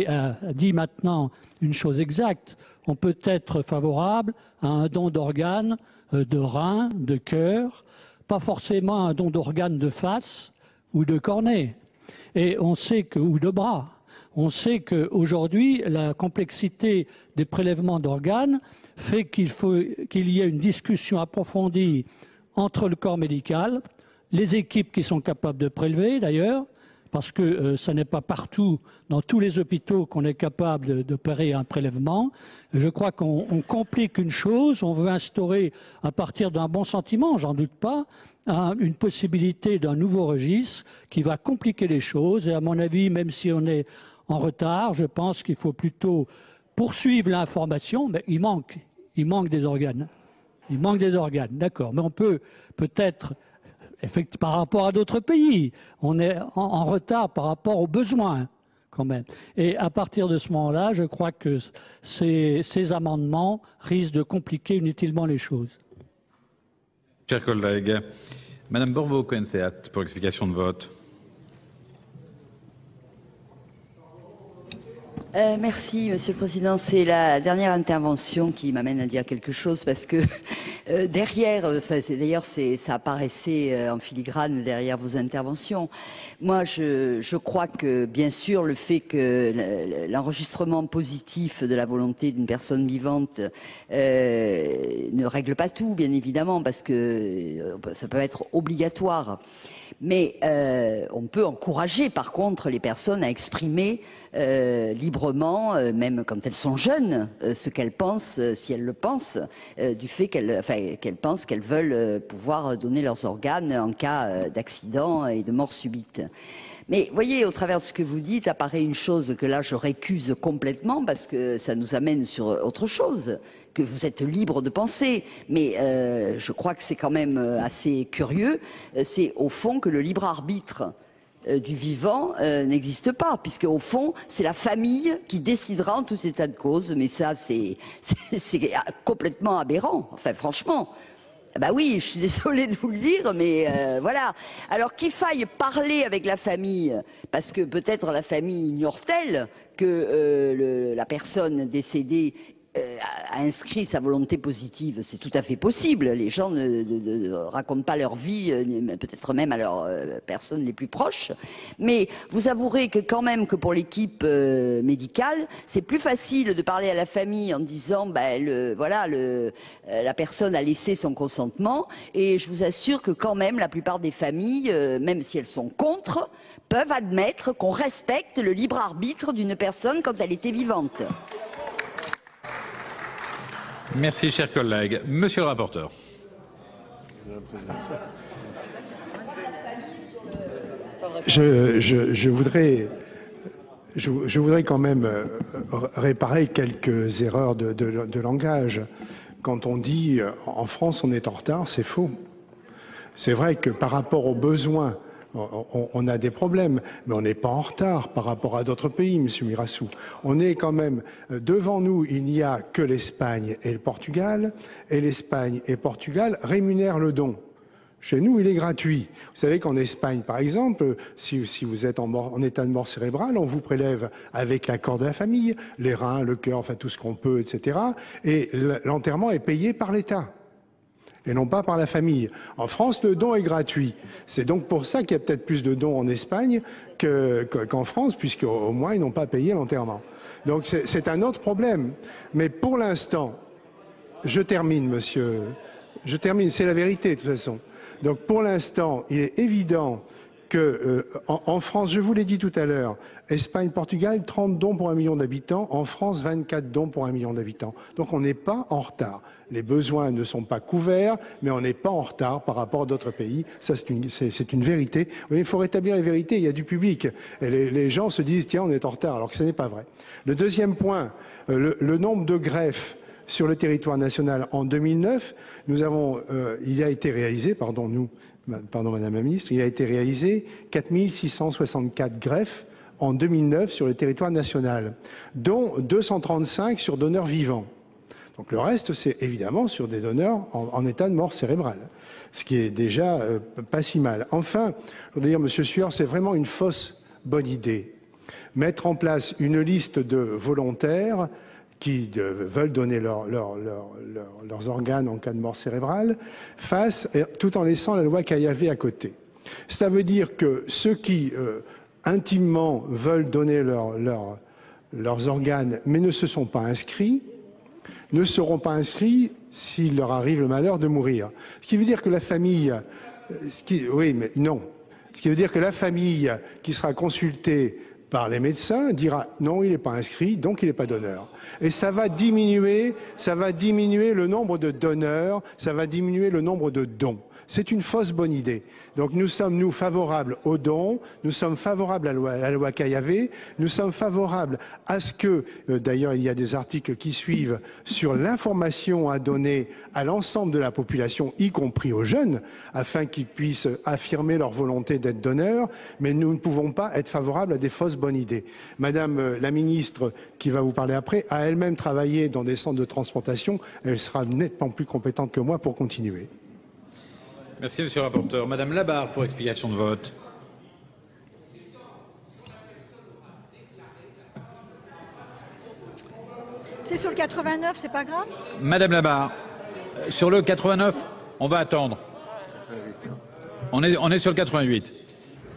a dit maintenant une chose exacte. On peut être favorable à un don d'organes, de rein, de cœur, pas forcément un don d'organes de face ou de cornée, et on sait que, ou de bras. On sait qu'aujourd'hui, la complexité des prélèvements d'organes fait qu'il y ait une discussion approfondie entre le corps médical, les équipes qui sont capables de prélever d'ailleurs, parce que ce n'est pas partout, dans tous les hôpitaux, qu'on est capable d'opérer un prélèvement. Je crois qu'on complique une chose, on veut instaurer, à partir d'un bon sentiment, j'en doute pas, une possibilité d'un nouveau registre qui va compliquer les choses. Et à mon avis, même si on est en retard, je pense qu'il faut plutôt poursuivre l'information, mais il manque des organes. Il manque des organes, d'accord. Mais on peut peut-être... Par rapport à d'autres pays, on est en retard par rapport aux besoins, quand même. Et à partir de ce moment-là, je crois que ces amendements risquent de compliquer inutilement les choses. Chers collègues, Madame Borvo-Cohen-Seat pour explication de vote. Merci, Monsieur le Président. C'est la dernière intervention qui m'amène à dire quelque chose parce que derrière, d'ailleurs, ça apparaissait en filigrane derrière vos interventions. Moi, je crois que, bien sûr, le fait que l'enregistrement positif de la volonté d'une personne vivante ne règle pas tout, bien évidemment, parce que ça peut être obligatoire. Mais on peut encourager, par contre, les personnes à exprimer librement, même quand elles sont jeunes, ce qu'elles pensent, si elles le pensent, du fait qu'elles pensent qu'elles veulent pouvoir donner leurs organes en cas d'accident et de mort subite. Mais voyez, au travers de ce que vous dites, apparaît une chose que là je récuse complètement parce que ça nous amène sur autre chose, que vous êtes libre de penser. Mais je crois que c'est quand même assez curieux. C'est au fond que le libre arbitre du vivant n'existe pas, puisque au fond, c'est la famille qui décidera en tout état de cause. Mais ça, c'est complètement aberrant. Enfin, franchement. Bah oui, je suis désolée de vous le dire, mais voilà. Alors qu'il faille parler avec la famille, parce que peut-être la famille ignore-t-elle que la personne décédée a inscrit sa volonté positive, c'est tout à fait possible. Les gens ne racontent pas leur vie, peut-être même à leurs personnes les plus proches. Mais vous avouerez que quand même que pour l'équipe médicale, c'est plus facile de parler à la famille en disant la personne a laissé son consentement. Et je vous assure que quand même la plupart des familles, même si elles sont contre, peuvent admettre qu'on respecte le libre arbitre d'une personne quand elle était vivante. Merci, chers collègues. Monsieur le rapporteur. Je voudrais quand même réparer quelques erreurs de langage. Quand on dit en France on est en retard, c'est faux. C'est vrai que par rapport aux besoins, on a des problèmes, mais on n'est pas en retard par rapport à d'autres pays, Monsieur Mirassou. On est quand même, devant nous, il n'y a que l'Espagne et le Portugal, et l'Espagne et le Portugal rémunèrent le don. Chez nous, il est gratuit. Vous savez qu'en Espagne, par exemple, si vous êtes en état de mort cérébrale, on vous prélève avec l'accord de la famille, les reins, le cœur, enfin tout ce qu'on peut, etc. Et l'enterrement est payé par l'État et non pas par la famille. En France, le don est gratuit. C'est donc pour ça qu'il y a peut-être plus de dons en Espagne qu'en France, puisqu'au moins, ils n'ont pas payé l'enterrement. Donc c'est un autre problème. Mais pour l'instant, je termine, monsieur. Je termine, c'est la vérité, de toute façon. Donc pour l'instant, il est évident que en France, je vous l'ai dit tout à l'heure, Espagne, Portugal, 30 dons pour 1 million d'habitants. En France, 24 dons pour 1 million d'habitants. Donc on n'est pas en retard. Les besoins ne sont pas couverts, mais on n'est pas en retard par rapport à d'autres pays. Ça, c'est une vérité. Oui, il faut rétablir les vérités. Il y a du public. Et les gens se disent, tiens, on est en retard, alors que ce n'est pas vrai. Le deuxième point, le nombre de greffes sur le territoire national en 2009, il a été réalisé, pardon Madame la Ministre, il a été réalisé 4664 greffes en 2009 sur le territoire national, dont 235 sur donneurs vivants. Donc le reste, c'est évidemment sur des donneurs en état de mort cérébrale, ce qui est déjà pas si mal. Enfin, je voudrais dire, Monsieur Sueur, c'est vraiment une fausse bonne idée. Mettre en place une liste de volontaires qui veulent donner leurs organes en cas de mort cérébrale, tout en laissant la loi Caillavet à côté. Ça veut dire que ceux qui intimement veulent donner leurs organes mais ne se sont pas inscrits, ne seront pas inscrits s'il leur arrive le malheur de mourir. Ce qui veut dire que la famille... oui, mais non. Ce qui veut dire que la famille qui sera consultée par les médecins dira non, il n'est pas inscrit, donc il n'est pas donneur. Et ça va diminuer le nombre de donneurs, ça va diminuer le nombre de dons. C'est une fausse bonne idée. Donc nous sommes, nous, favorables aux dons, nous sommes favorables à la loi Caillavet, nous sommes favorables à ce que, d'ailleurs il y a des articles qui suivent, sur l'information à donner à l'ensemble de la population, y compris aux jeunes, afin qu'ils puissent affirmer leur volonté d'être donneurs, mais nous ne pouvons pas être favorables à des fausses bonnes idées. Madame la ministre, qui va vous parler après, a elle-même travaillé dans des centres de transplantation, elle sera nettement plus compétente que moi pour continuer. Merci, monsieur le rapporteur. Madame Labarre, pour explication de vote. C'est sur le 89, c'est pas grave? Madame Labarre, sur le 89, on va attendre. On est sur le 88.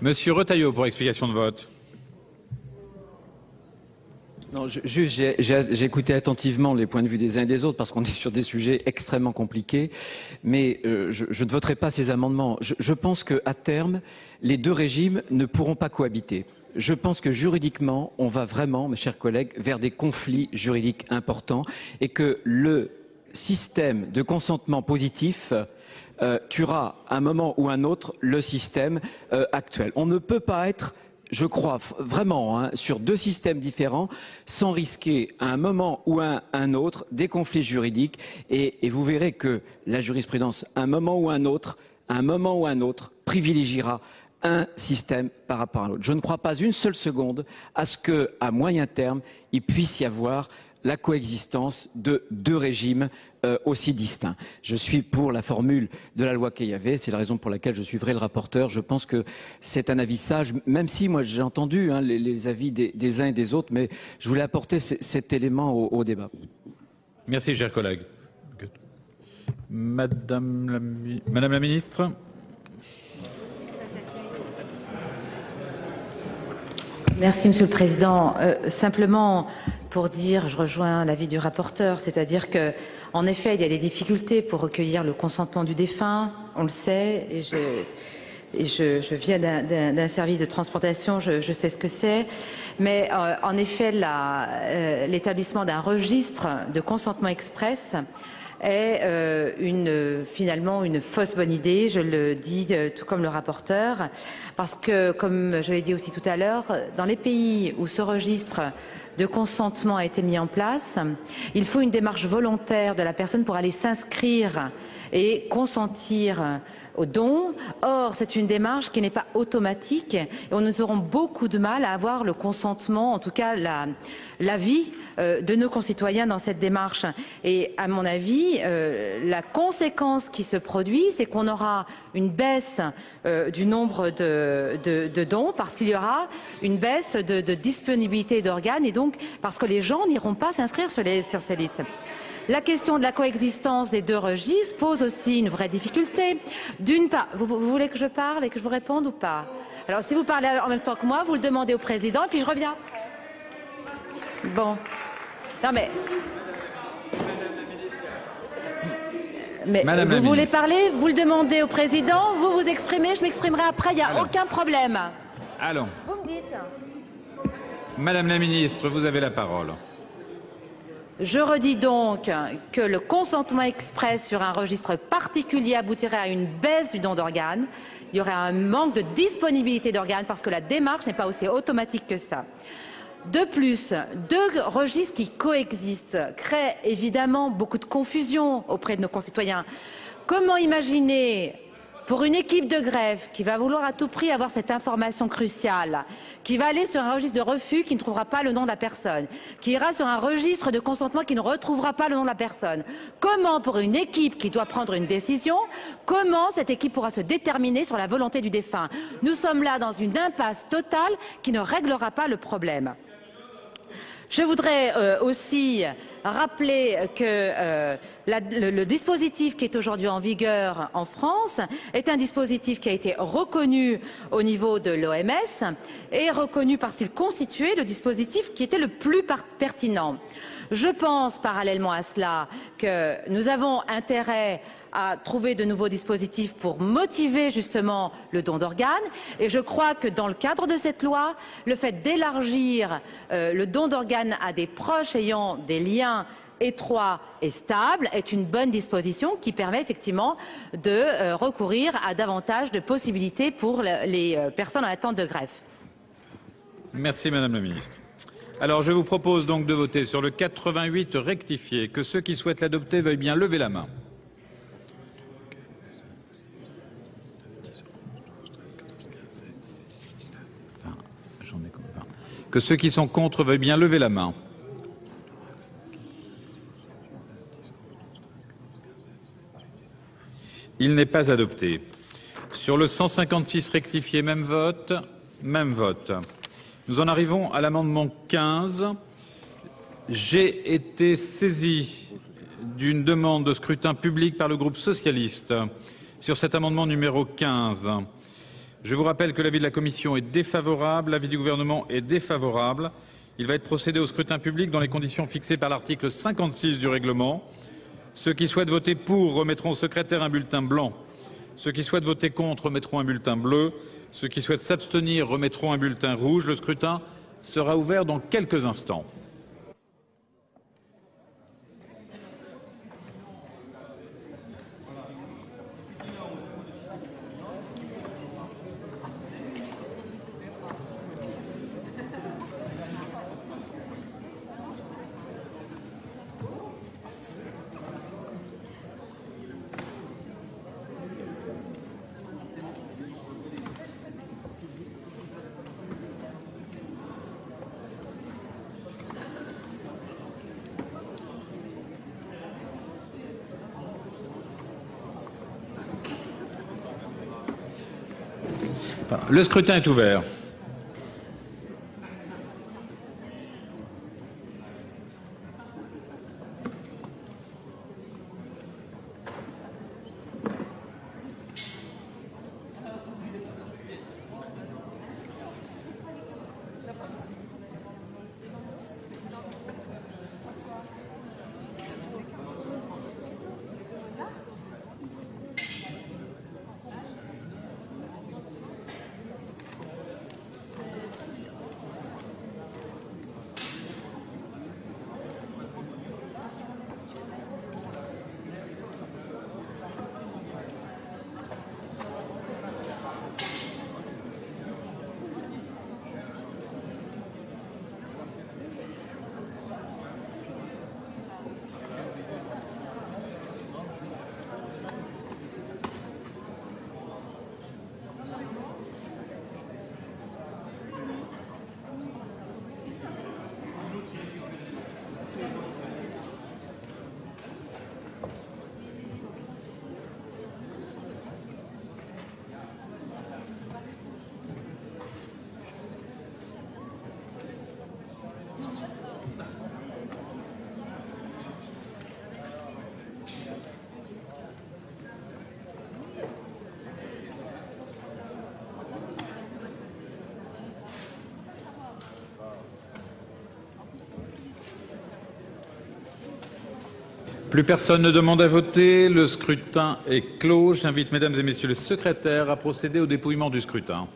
Monsieur Retailleau, pour explication de vote. Non, j'ai écouté attentivement les points de vue des uns et des autres parce qu'on est sur des sujets extrêmement compliqués, mais je ne voterai pas ces amendements. Je pense qu'à terme, les deux régimes ne pourront pas cohabiter. Je pense que juridiquement, on va vraiment, mes chers collègues, vers des conflits juridiques importants et que le système de consentement positif tuera à un moment ou un autre le système actuel. On ne peut pas être, je crois vraiment, sur deux systèmes différents, sans risquer à un moment ou à un autre des conflits juridiques. Et vous verrez que la jurisprudence, à un moment ou à un autre, privilégiera un système par rapport à l'autre. Je ne crois pas une seule seconde à ce qu'à moyen terme, il puisse y avoir la coexistence de deux régimes aussi distincts. Je suis pour la formule de la loi Caillavet, c'est la raison pour laquelle je suivrai le rapporteur. Je pense que c'est un avis sage, même si moi j'ai entendu les avis des uns et des autres, mais je voulais apporter cet élément au débat. Merci, chers collègues. Madame la ministre. Merci, Monsieur le Président. Simplement pour dire, je rejoins l'avis du rapporteur, c'est-à-dire que, en effet, il y a des difficultés pour recueillir le consentement du défunt, on le sait, et je viens d'un service de transplantation, je sais ce que c'est, mais en effet, l'établissement d'un registre de consentement express est finalement une fausse bonne idée, je le dis tout comme le rapporteur, parce que, comme je l'ai dit aussi tout à l'heure, dans les pays où ce registre de consentement a été mis en place, il faut une démarche volontaire de la personne pour aller s'inscrire et consentir au don. Or, c'est une démarche qui n'est pas automatique et nous aurons beaucoup de mal à avoir le consentement, en tout cas l'avis de nos concitoyens dans cette démarche. Et à mon avis, la conséquence qui se produit, c'est qu'on aura une baisse du nombre de dons parce qu'il y aura une baisse de disponibilité d'organes et donc parce que les gens n'iront pas s'inscrire sur ces listes. La question de la coexistence des deux registres pose aussi une vraie difficulté. D'une part, vous voulez que je parle et que je vous réponde ou pas? Alors, si vous parlez en même temps que moi, vous le demandez au président et puis je reviens. Bon. Non mais... Madame vous voulez parler, vous le demandez au président, vous vous exprimez, je m'exprimerai après, il n'y a aucun problème. Allons. Vous me dites. Madame la ministre, vous avez la parole. Je redis donc que le consentement express sur un registre particulier aboutirait à une baisse du don d'organes. Il y aurait un manque de disponibilité d'organes parce que la démarche n'est pas aussi automatique que ça. De plus, deux registres qui coexistent créent évidemment beaucoup de confusion auprès de nos concitoyens. Comment imaginer pour une équipe de greffe qui va vouloir à tout prix avoir cette information cruciale, qui va aller sur un registre de refus qui ne trouvera pas le nom de la personne, qui ira sur un registre de consentement qui ne retrouvera pas le nom de la personne, comment pour une équipe qui doit prendre une décision, comment cette équipe pourra se déterminer sur la volonté du défunt? Nous sommes là dans une impasse totale qui ne réglera pas le problème. Je voudrais aussi rappeler que le dispositif qui est aujourd'hui en vigueur en France est un dispositif qui a été reconnu au niveau de l'OMS et reconnu parce qu'il constituait le dispositif qui était le plus pertinent. Je pense parallèlement à cela que nous avons intérêt à trouver de nouveaux dispositifs pour motiver justement le don d'organes. Et je crois que dans le cadre de cette loi, le fait d'élargir le don d'organes à des proches ayant des liens étroits et stables est une bonne disposition qui permet effectivement de recourir à davantage de possibilités pour les personnes en attente de greffe. Merci Madame la Ministre. Alors je vous propose donc de voter sur le 88 rectifié. Que ceux qui souhaitent l'adopter veuillent bien lever la main. Que ceux qui sont contre veuillent bien lever la main. Il n'est pas adopté. Sur le 156 rectifié, même vote, même vote. Nous en arrivons à l'amendement 15. J'ai été saisi d'une demande de scrutin public par le groupe socialiste sur cet amendement numéro 15. Je vous rappelle que l'avis de la commission est défavorable, l'avis du gouvernement est défavorable. Il va être procédé au scrutin public dans les conditions fixées par l'article 56 du règlement. Ceux qui souhaitent voter pour remettront au secrétaire un bulletin blanc. Ceux qui souhaitent voter contre remettront un bulletin bleu. Ceux qui souhaitent s'abstenir remettront un bulletin rouge. Le scrutin sera ouvert dans quelques instants. Le scrutin est ouvert. Plus personne ne demande à voter. Le scrutin est clos. J'invite mesdames et messieurs les secrétaires à procéder au dépouillement du scrutin.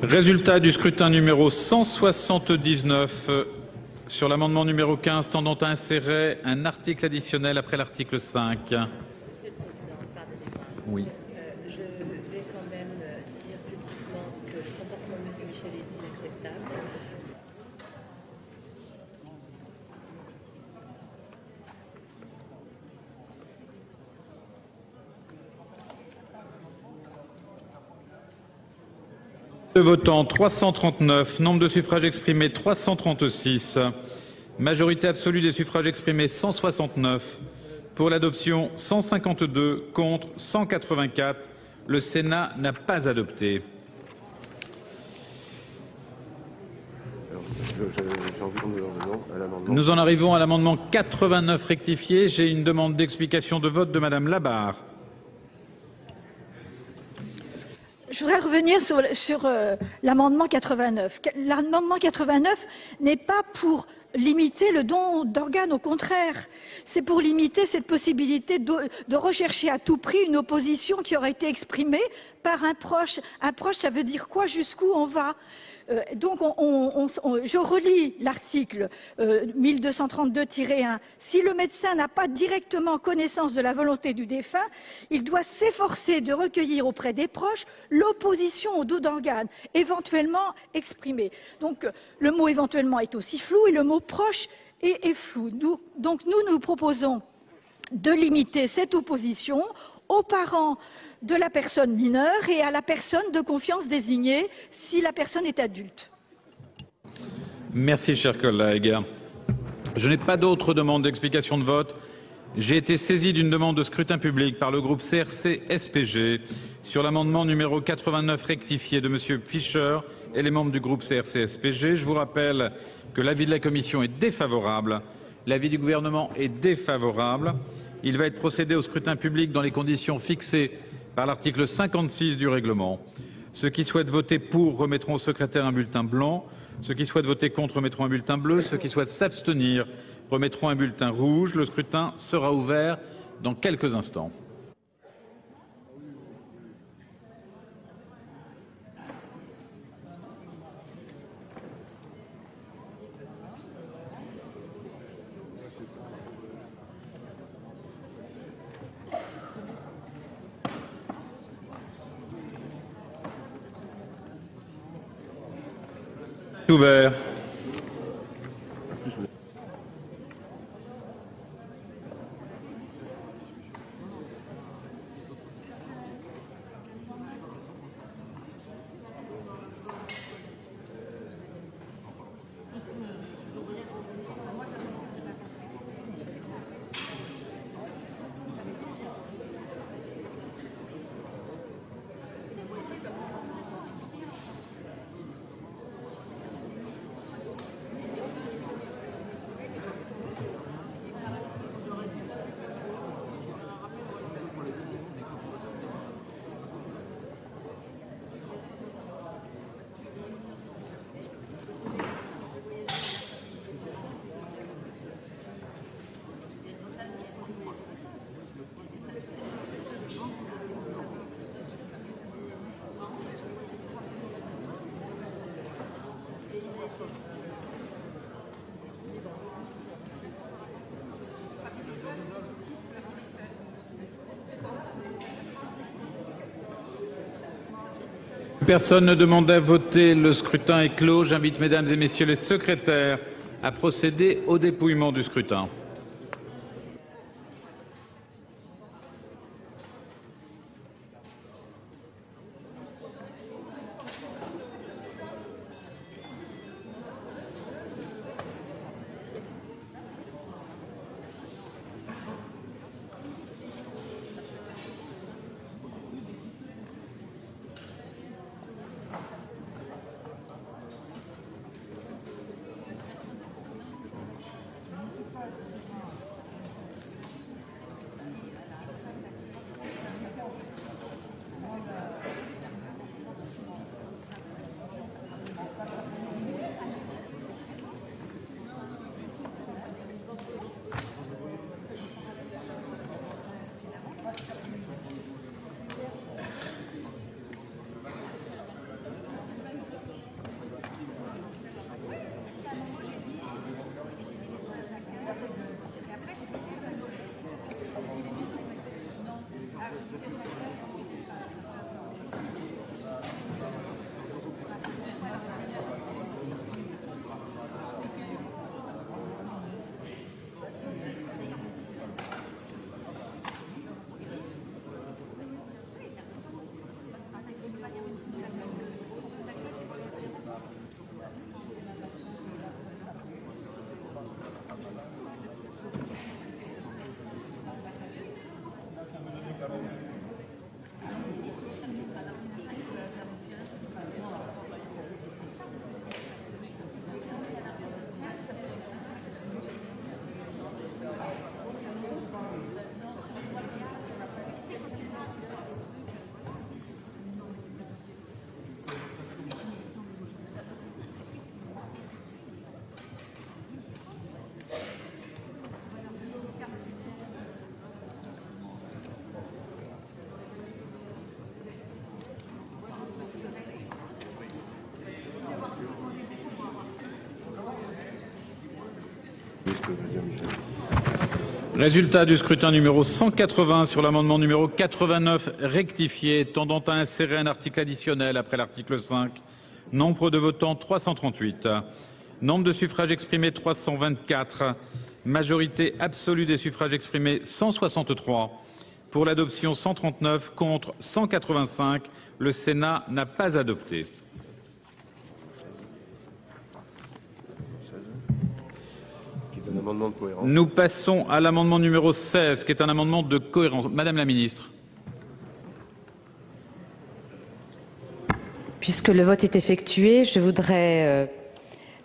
Résultat du scrutin numéro 179 sur l'amendement numéro 15 tendant à insérer un article additionnel après l'article 5. Oui. Je vais quand même dire publiquement que le comportement de M. Michel est inacceptable. De votants 339, nombre de suffrages exprimés 336, majorité absolue des suffrages exprimés 169, pour l'adoption 152, contre 184. Le Sénat n'a pas adopté. Nous en arrivons à l'amendement 89 rectifié. J'ai une demande d'explication de vote de Madame Labarre. Je voudrais revenir sur l'amendement 89. L'amendement 89 n'est pas pour limiter le don d'organes, au contraire. C'est pour limiter cette possibilité de rechercher à tout prix une opposition qui aurait été exprimée par un proche. Un proche, ça veut dire quoi? Jusqu'où on va? Donc, je relis l'article 1232-1. Si le médecin n'a pas directement connaissance de la volonté du défunt, il doit s'efforcer de recueillir auprès des proches l'opposition au don d'organes, éventuellement exprimée. Donc, le mot éventuellement est aussi flou et le mot proche est flou. Donc, nous proposons de limiter cette opposition aux parents de la personne mineure et à la personne de confiance désignée si la personne est adulte. Merci, chers collègues. Je n'ai pas d'autres demandes d'explication de vote. J'ai été saisi d'une demande de scrutin public par le groupe CRC-SPG sur l'amendement numéro 89 rectifié de M. Fischer et les membres du groupe CRC-SPG. Je vous rappelle que l'avis de la commission est défavorable. L'avis du gouvernement est défavorable. Il va être procédé au scrutin public dans les conditions fixées par l'article 56 du règlement. Ceux qui souhaitent voter pour remettront au secrétaire un bulletin blanc. Ceux qui souhaitent voter contre remettront un bulletin bleu. Ceux qui souhaitent s'abstenir remettront un bulletin rouge. Le scrutin sera ouvert dans quelques instants. Ouvert. Personne ne demande à voter. Le scrutin est clos. J'invite mesdames et messieurs les secrétaires à procéder au dépouillement du scrutin. Résultat du scrutin numéro 180 sur l'amendement numéro 89 rectifié tendant à insérer un article additionnel après l'article 5. Nombre de votants 338. Nombre de suffrages exprimés 324. Majorité absolue des suffrages exprimés 163. Pour l'adoption 139, contre 185. Le Sénat n'a pas adopté. Nous passons à l'amendement numéro 16, qui est un amendement de cohérence. Madame la ministre. Puisque le vote est effectué, je voudrais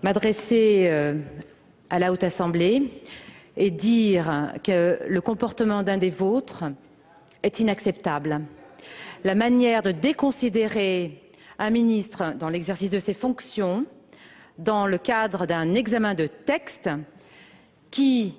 m'adresser à la Haute Assemblée et dire que le comportement d'un des vôtres est inacceptable. La manière de déconsidérer un ministre dans l'exercice de ses fonctions, dans le cadre d'un examen de texte qui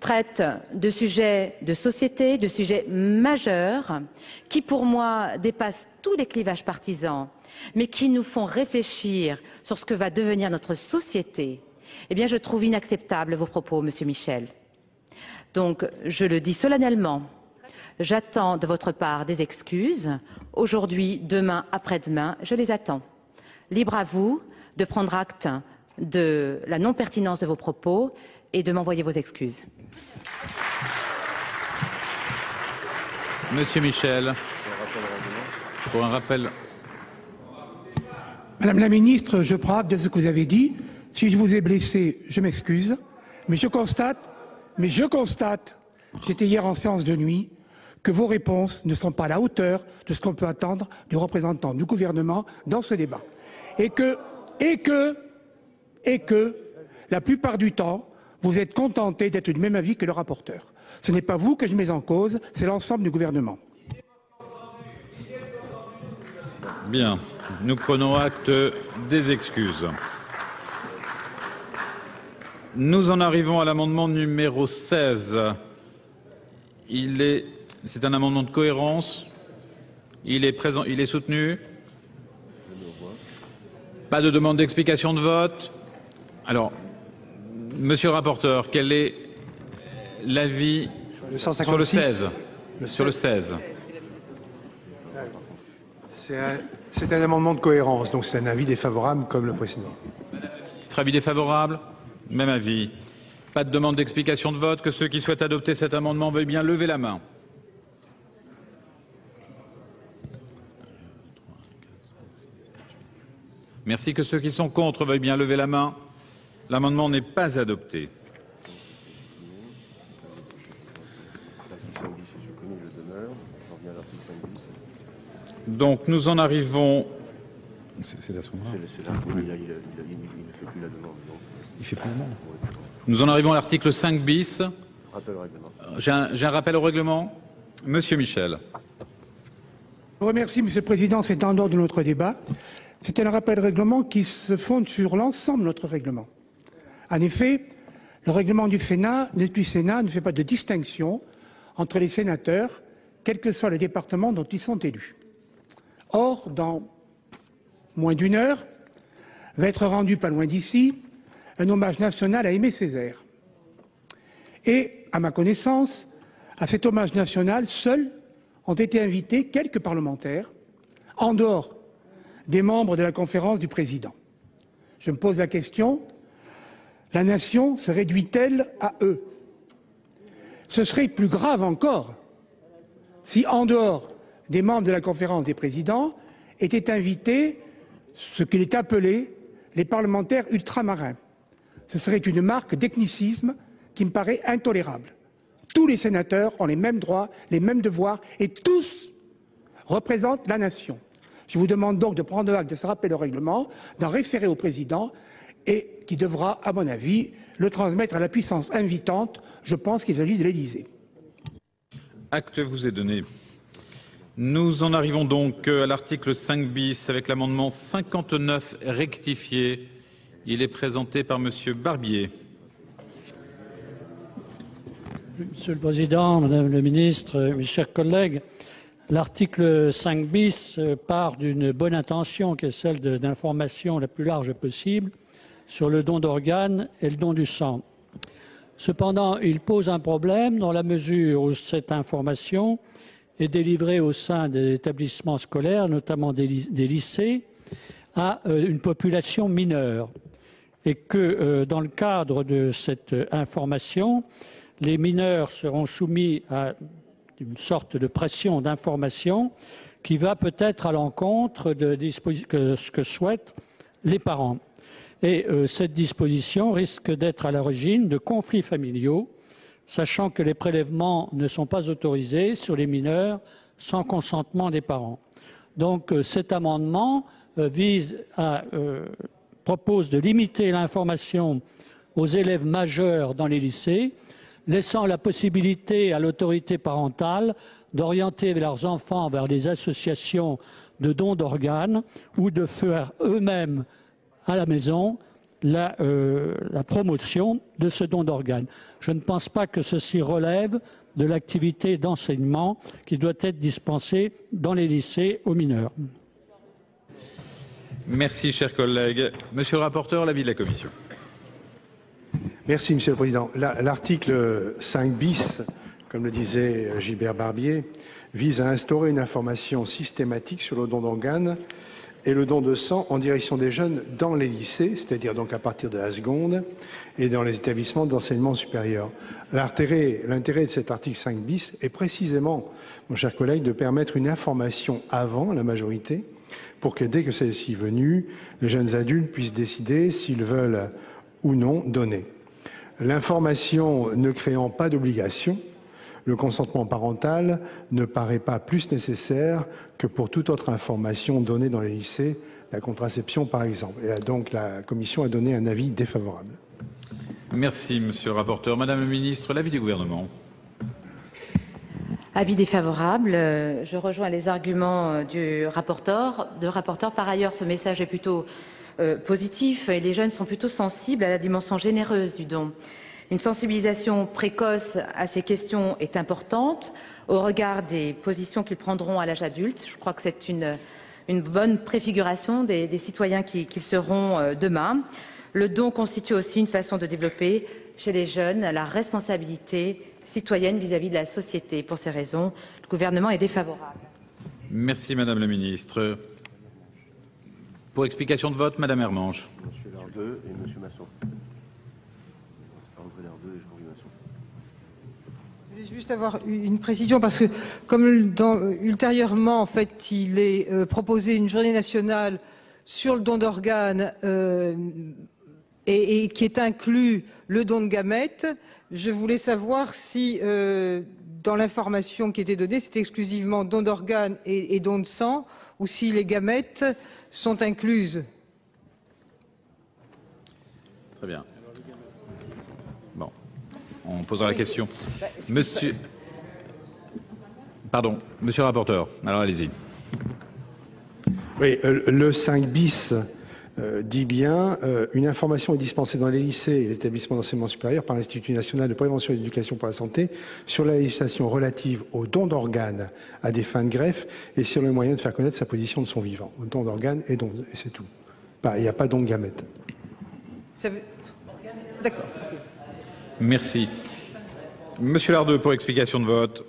traite de sujets de société, de sujets majeurs, qui pour moi dépassent tous les clivages partisans, mais qui nous font réfléchir sur ce que va devenir notre société, eh bien je trouve inacceptable vos propos, Monsieur Michel. Donc je le dis solennellement, j'attends de votre part des excuses. Aujourd'hui, demain, après-demain, je les attends. Libre à vous de prendre acte de la non-pertinence de vos propos et de m'envoyer vos excuses. Monsieur Michel, pour un rappel. Madame la ministre, je prends acte de ce que vous avez dit. Si je vous ai blessé, je m'excuse. Mais je constate, j'étais hier en séance de nuit, que vos réponses ne sont pas à la hauteur de ce qu'on peut attendre du représentant du gouvernement dans ce débat. Et que, la plupart du temps, vous êtes contenté d'être du même avis que le rapporteur. Ce n'est pas vous que je mets en cause, c'est l'ensemble du gouvernement. Bien, nous prenons acte des excuses. Nous en arrivons à l'amendement numéro 16. C'est un amendement de cohérence. Il est présent, il est soutenu. Pas de demande d'explication de vote. Alors, monsieur le rapporteur, quel est l'avis sur le 16 ? Sur le 16. C'est un amendement de cohérence, donc c'est un avis défavorable comme le précédent. Votre avis défavorable ? Même avis. Pas de demande d'explication de vote. Que ceux qui souhaitent adopter cet amendement veuillent bien lever la main. Merci. Que ceux qui sont contre veuillent bien lever la main. L'amendement n'est pas adopté. Donc nous en arrivons. C'est à ce moment-là. Il fait plus la demande. Nous en arrivons à l'article 5 bis. J'ai un rappel au règlement. Monsieur Michel. Je vous remercie, Monsieur le Président. C'est en dehors de notre débat. C'est un rappel de règlement qui se fonde sur l'ensemble de notre règlement. En effet, le règlement du Sénat ne fait pas de distinction entre les sénateurs, quel que soit le département dont ils sont élus. Or, dans moins d'une heure, va être rendu pas loin d'ici un hommage national à Aimé Césaire. Et, à ma connaissance, à cet hommage national, seuls ont été invités quelques parlementaires, en dehors des membres de la conférence du président. Je me pose la question, la nation se réduit-elle à eux? Ce serait plus grave encore si, en dehors des membres de la conférence des présidents, étaient invités ce qu'il est appelé les parlementaires ultramarins. Ce serait une marque d'ethnicisme qui me paraît intolérable. Tous les sénateurs ont les mêmes droits, les mêmes devoirs et tous représentent la nation. Je vous demande donc de prendre acte de ce rappel au règlement, d'en référer au président et qui devra, à mon avis, le transmettre à la puissance invitante. Je pense qu'il s'agit de l'Élysée. Acte vous est donné. Nous en arrivons donc à l'article 5 bis avec l'amendement 59 rectifié. Il est présenté par Monsieur Barbier. Monsieur le Président, Madame la Ministre, mes chers collègues, l'article 5 bis part d'une bonne intention qui est celle d'information la plus large possible sur le don d'organes et le don du sang. Cependant, il pose un problème dans la mesure où cette information est délivrée au sein des établissements scolaires, notamment des lycées, à une population mineure. Et que dans le cadre de cette information, les mineurs seront soumis à une sorte de pression d'information qui va peut-être à l'encontre de ce que souhaitent les parents. Et cette disposition risque d'être à l'origine de conflits familiaux, sachant que les prélèvements ne sont pas autorisés sur les mineurs sans consentement des parents. Donc cet amendement propose de limiter l'information aux élèves majeurs dans les lycées, laissant la possibilité à l'autorité parentale d'orienter leurs enfants vers des associations de dons d'organes ou de faire eux-mêmes à la maison la promotion de ce don d'organes. Je ne pense pas que ceci relève de l'activité d'enseignement qui doit être dispensée dans les lycées aux mineurs. Merci, chers collègues. Monsieur le rapporteur, l'avis de la Commission. Merci, Monsieur le Président. L'article 5 bis, comme le disait Gilbert Barbier, vise à instaurer une information systématique sur le don d'organes et le don de sang en direction des jeunes dans les lycées, c'est-à-dire donc à partir de la seconde et dans les établissements d'enseignement supérieur. L'intérêt de cet article 5 bis est précisément, mon cher collègue, de permettre une information avant la majorité pour que dès que celle-ci est venue, les jeunes adultes puissent décider s'ils veulent ou non donner. L'information ne créant pas d'obligation, le consentement parental ne paraît pas plus nécessaire que pour toute autre information donnée dans les lycées, la contraception par exemple. Et là, donc la Commission a donné un avis défavorable. Merci, Monsieur le rapporteur. Madame la Ministre, l'avis du Gouvernement. Avis défavorable. Je rejoins les arguments du rapporteur. Par ailleurs, ce message est plutôt positif et les jeunes sont plutôt sensibles à la dimension généreuse du don. Une sensibilisation précoce à ces questions est importante au regard des positions qu'ils prendront à l'âge adulte. Je crois que c'est une bonne préfiguration des citoyens qu'ils seront demain. Le don constitue aussi une façon de développer chez les jeunes la responsabilité citoyenne vis-à-vis de la société. Pour ces raisons, le gouvernement est défavorable. Merci, Madame la Ministre. Pour explication de vote, Madame Hermange. Monsieur Lardeux et Monsieur Masson. Je voulais juste avoir une précision parce que comme ultérieurement en fait il est proposé une journée nationale sur le don d'organes et qui est inclus le don de gamètes, je voulais savoir si dans l'information qui était donnée c'était exclusivement don d'organes et don de sang ou si les gamètes sont incluses. Très bien. Bon, on posera la question. Monsieur le rapporteur, alors allez-y. Oui, le 5 bis dit bien une information est dispensée dans les lycées et les établissements d'enseignement supérieur par l'Institut national de prévention et d'éducation pour la santé sur la législation relative au don d'organes à des fins de greffe et sur le moyen de faire connaître sa position de son vivant. Au don d'organes et c'est tout. Il n'y a pas don de gamètes. D'accord. Merci. Monsieur Lardeux, pour explication de vote.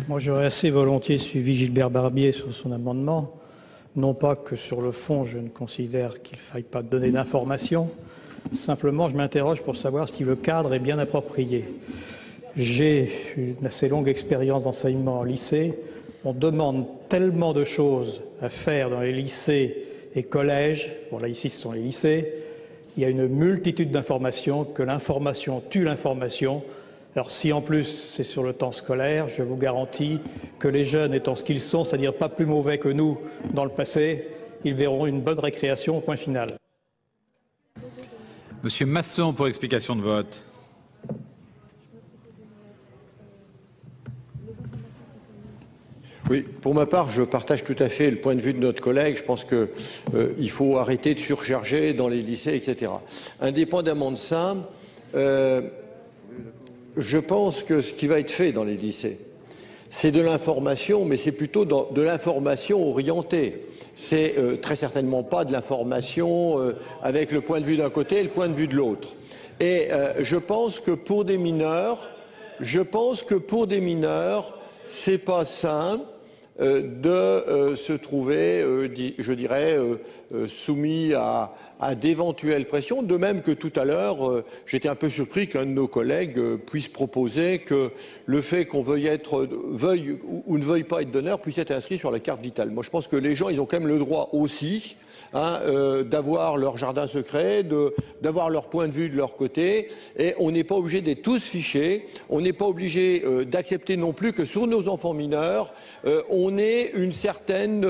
Moi, j'aurais assez volontiers suivi Gilbert Barbier sur son amendement. Non pas que sur le fond, je ne considère qu'il ne faille pas donner d'informations. Simplement, je m'interroge pour savoir si le cadre est bien approprié. J'ai une assez longue expérience d'enseignement en lycée. On demande tellement de choses à faire dans les lycées et collèges. Bon, là, ici, ce sont les lycées. Il y a une multitude d'informations, que l'information tue l'information. Alors si en plus c'est sur le temps scolaire, je vous garantis que les jeunes étant ce qu'ils sont, c'est-à-dire pas plus mauvais que nous dans le passé, ils verront une bonne récréation au point final. Monsieur Masson, pour explication de vote. Oui, pour ma part, je partage tout à fait le point de vue de notre collègue. Je pense qu'il faut arrêter de surcharger dans les lycées, etc. Indépendamment de ça, je pense que ce qui va être fait dans les lycées, c'est de l'information, mais c'est plutôt de l'information orientée. C'est très certainement pas de l'information avec le point de vue d'un côté et le point de vue de l'autre. Et je pense que pour des mineurs, c'est pas sain de se trouver, je dirais, soumis à d'éventuelles pressions, de même que tout à l'heure, j'étais un peu surpris qu'un de nos collègues puisse proposer que le fait qu'on veuille ou ne veuille pas être donneur puisse être inscrit sur la carte vitale. Moi, je pense que les gens, ils ont quand même le droit aussi d'avoir leur jardin secret, d'avoir leur point de vue de leur côté, et on n'est pas obligé d'être tous fichés, on n'est pas obligé d'accepter non plus que sur nos enfants mineurs, on ait une certaine,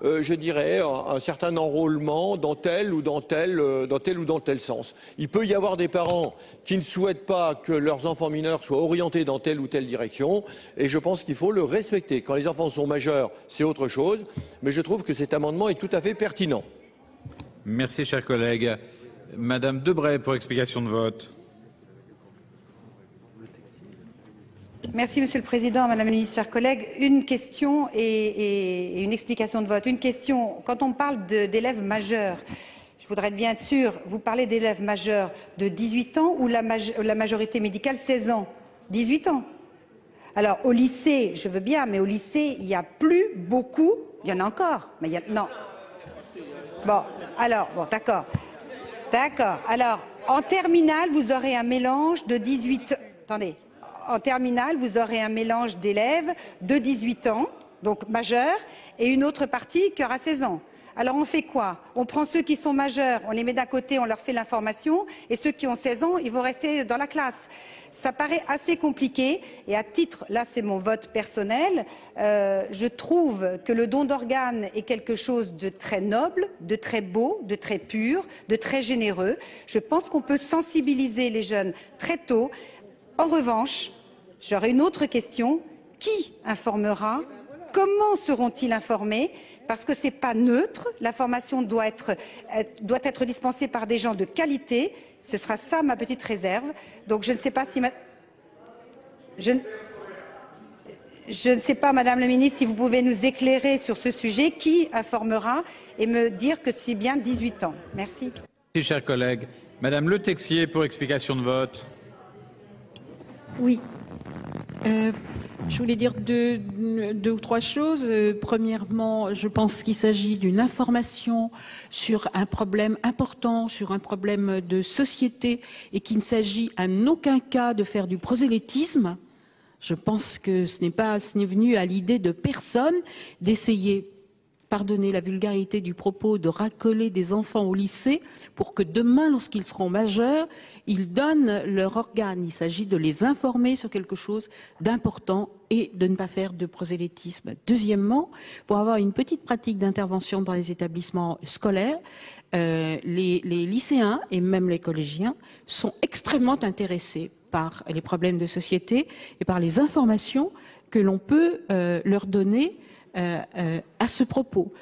je dirais, un certain enrôlement dans tel ou dans tel sens. Il peut y avoir des parents qui ne souhaitent pas que leurs enfants mineurs soient orientés dans telle ou telle direction, et je pense qu'il faut le respecter. Quand les enfants sont majeurs, c'est autre chose, mais je trouve que cet amendement est tout à fait pertinent. Merci, cher collègue. Madame Debray pour explication de vote. Merci, Monsieur le Président, Madame la Ministre, chers collègues. Une question et une explication de vote. Une question, quand on parle d'élèves majeurs, je voudrais bien être sûr, vous parlez d'élèves majeurs de 18 ans ou la majorité médicale 16 ans 18 ans. Alors, au lycée, je veux bien, mais au lycée, il n'y a plus beaucoup, il y en a encore, mais il y a... Non. Bon, alors, bon, d'accord. D'accord. Alors, en terminale, vous aurez un mélange de 18... Attendez. En terminale, vous aurez un mélange d'élèves de 18 ans, donc majeurs, et une autre partie qui aura 16 ans. Alors on fait quoi? On prend ceux qui sont majeurs, on les met d'un côté, on leur fait l'information, et ceux qui ont 16 ans, ils vont rester dans la classe. Ça paraît assez compliqué, et à titre, là c'est mon vote personnel, je trouve que le don d'organes est quelque chose de très noble, de très beau, de très pur, de très généreux. Je pense qu'on peut sensibiliser les jeunes très tôt. En revanche, j'aurais une autre question. Qui informera? Comment seront-ils informés? Parce que ce n'est pas neutre. La formation doit être dispensée par des gens de qualité. Ce sera ça ma petite réserve. Donc je ne sais pas si... Je ne sais pas, Madame la Ministre, si vous pouvez nous éclairer sur ce sujet. Qui informera et me dire que c'est bien 18 ans? Merci. Merci, chers collègues. Madame Le Texier pour explication de vote. Oui. Je voulais dire deux ou trois choses. Premièrement, je pense qu'il s'agit d'une information sur un problème important, sur un problème de société, et qu'il ne s'agit en aucun cas de faire du prosélytisme. Je pense que ce n'est venu à l'idée de personne d'essayer, pardonnez la vulgarité du propos, de racoler des enfants au lycée pour que demain, lorsqu'ils seront majeurs, ils donnent leur organe. Il s'agit de les informer sur quelque chose d'important et de ne pas faire de prosélytisme. Deuxièmement, pour avoir une petite pratique d'intervention dans les établissements scolaires, les lycéens et même les collégiens sont extrêmement intéressés par les problèmes de société et par les informations que l'on peut leur donner à ce propos.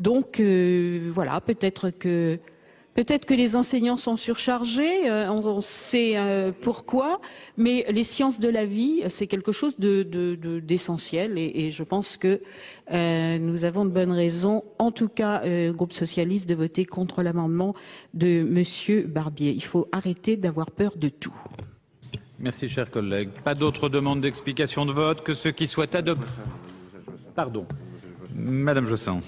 Donc voilà, peut-être que les enseignants sont surchargés, on sait pourquoi, mais les sciences de la vie, c'est quelque chose d'essentiel, et je pense que nous avons de bonnes raisons, en tout cas groupe socialiste, de voter contre l'amendement de Monsieur Barbier. Il faut arrêter d'avoir peur de tout. Merci, chers collègues. Pas d'autres demandes d'explication de vote que ceux qui souhaitent adopter. Pardon. Madame Jossin.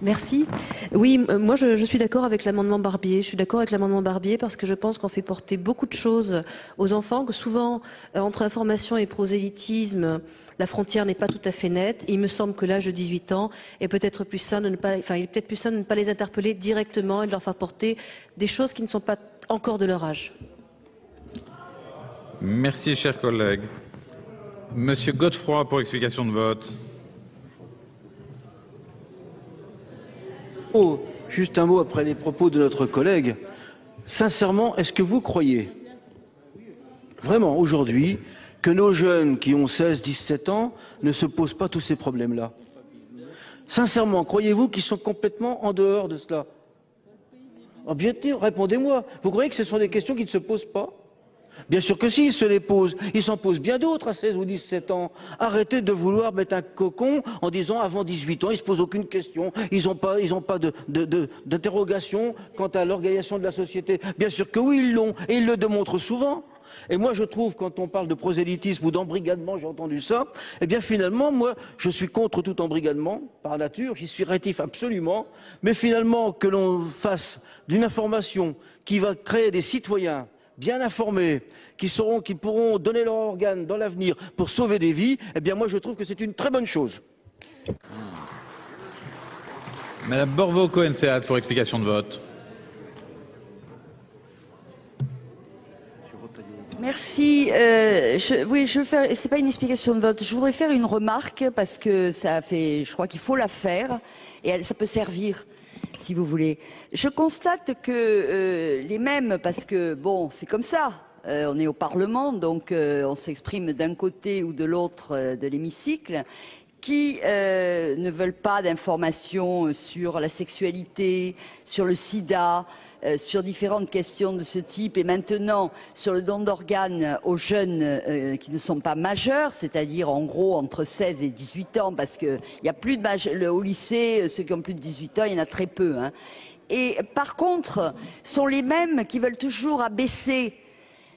Merci. Oui, moi je suis d'accord avec l'amendement Barbier. Je suis d'accord avec l'amendement Barbier parce que je pense qu'on fait porter beaucoup de choses aux enfants, que souvent entre information et prosélytisme, la frontière n'est pas tout à fait nette. Et il me semble que l'âge de 18 ans est peut-être plus sain de ne pas, il est peut-être plus sain de ne pas les interpeller directement et de leur faire porter des choses qui ne sont pas encore de leur âge. Merci, chers collègues. Monsieur Godefroy pour explication de vote. Oh, juste un mot après les propos de notre collègue. Sincèrement, est-ce que vous croyez vraiment aujourd'hui que nos jeunes qui ont 16, 17 ans ne se posent pas tous ces problèmes-là? Sincèrement, croyez-vous qu'ils sont complètement en dehors de cela? Oh, bien sûr, répondez-moi. Vous croyez que ce sont des questions qui ne se posent pas? Bien sûr que si, ils se les posent. Ils s'en posent bien d'autres à 16 ou 17 ans. Arrêtez de vouloir mettre un cocon en disant avant 18 ans, ils se posent aucune question. Ils n'ont pas d'interrogation quant à l'organisation de la société. Bien sûr que oui, ils l'ont. Et ils le démontrent souvent. Et moi, je trouve, quand on parle de prosélytisme ou d'embrigadement, j'ai entendu ça, eh bien, finalement, moi, je suis contre tout embrigadement, par nature, j'y suis rétif absolument, mais finalement, que l'on fasse d'une information qui va créer des citoyens bien informés, qui pourront donner leur organe dans l'avenir pour sauver des vies, eh bien, moi, je trouve que c'est une très bonne chose. Madame Borvo-Cohen-Seat pour explication de vote. Merci. C'est pas une explication de vote. Je voudrais faire une remarque parce que je crois qu'il faut la faire et ça peut servir, si vous voulez. Je constate que les mêmes, parce que bon, c'est comme ça. On est au Parlement, donc on s'exprime d'un côté ou de l'autre de l'hémicycle, qui ne veulent pas d'informations sur la sexualité, sur le sida, sur différentes questions de ce type, et maintenant sur le don d'organes aux jeunes qui ne sont pas majeurs, c'est-à-dire en gros entre 16 et 18 ans, parce qu'il y a plus de au lycée, ceux qui ont plus de 18 ans, il y en a très peu. Hein. Et par contre, sont les mêmes qui veulent toujours abaisser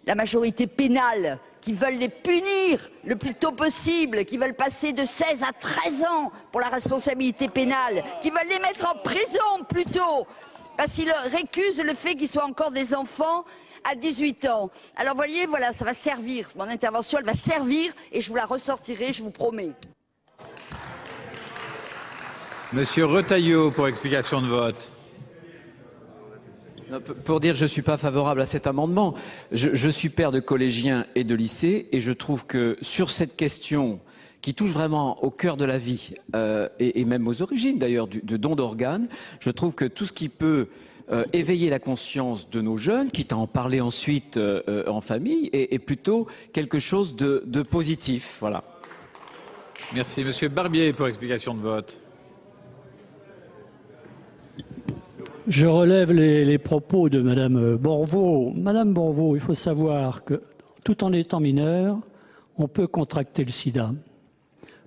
la majorité pénale, qui veulent les punir le plus tôt possible, qui veulent passer de 16 à 13 ans pour la responsabilité pénale, qui veulent les mettre en prison plus tôt, parce qu'ils récusent le fait qu'ils soient encore des enfants à 18 ans. Alors voyez, voilà, ça va servir, mon intervention, elle va servir, et je vous la ressortirai, je vous promets. Monsieur Retailleau pour explication de vote. Pour dire que je ne suis pas favorable à cet amendement, je suis père de collégiens et de lycées et je trouve que sur cette question qui touche vraiment au cœur de la vie et même aux origines d'ailleurs de don d'organes, je trouve que tout ce qui peut éveiller la conscience de nos jeunes, quitte à en parler ensuite en famille, est plutôt quelque chose de positif. Voilà. Merci. Monsieur Barbier pour explication de vote. Je relève les propos de Madame Borvo. Madame Borvo, il faut savoir que tout en étant mineur, on peut contracter le sida.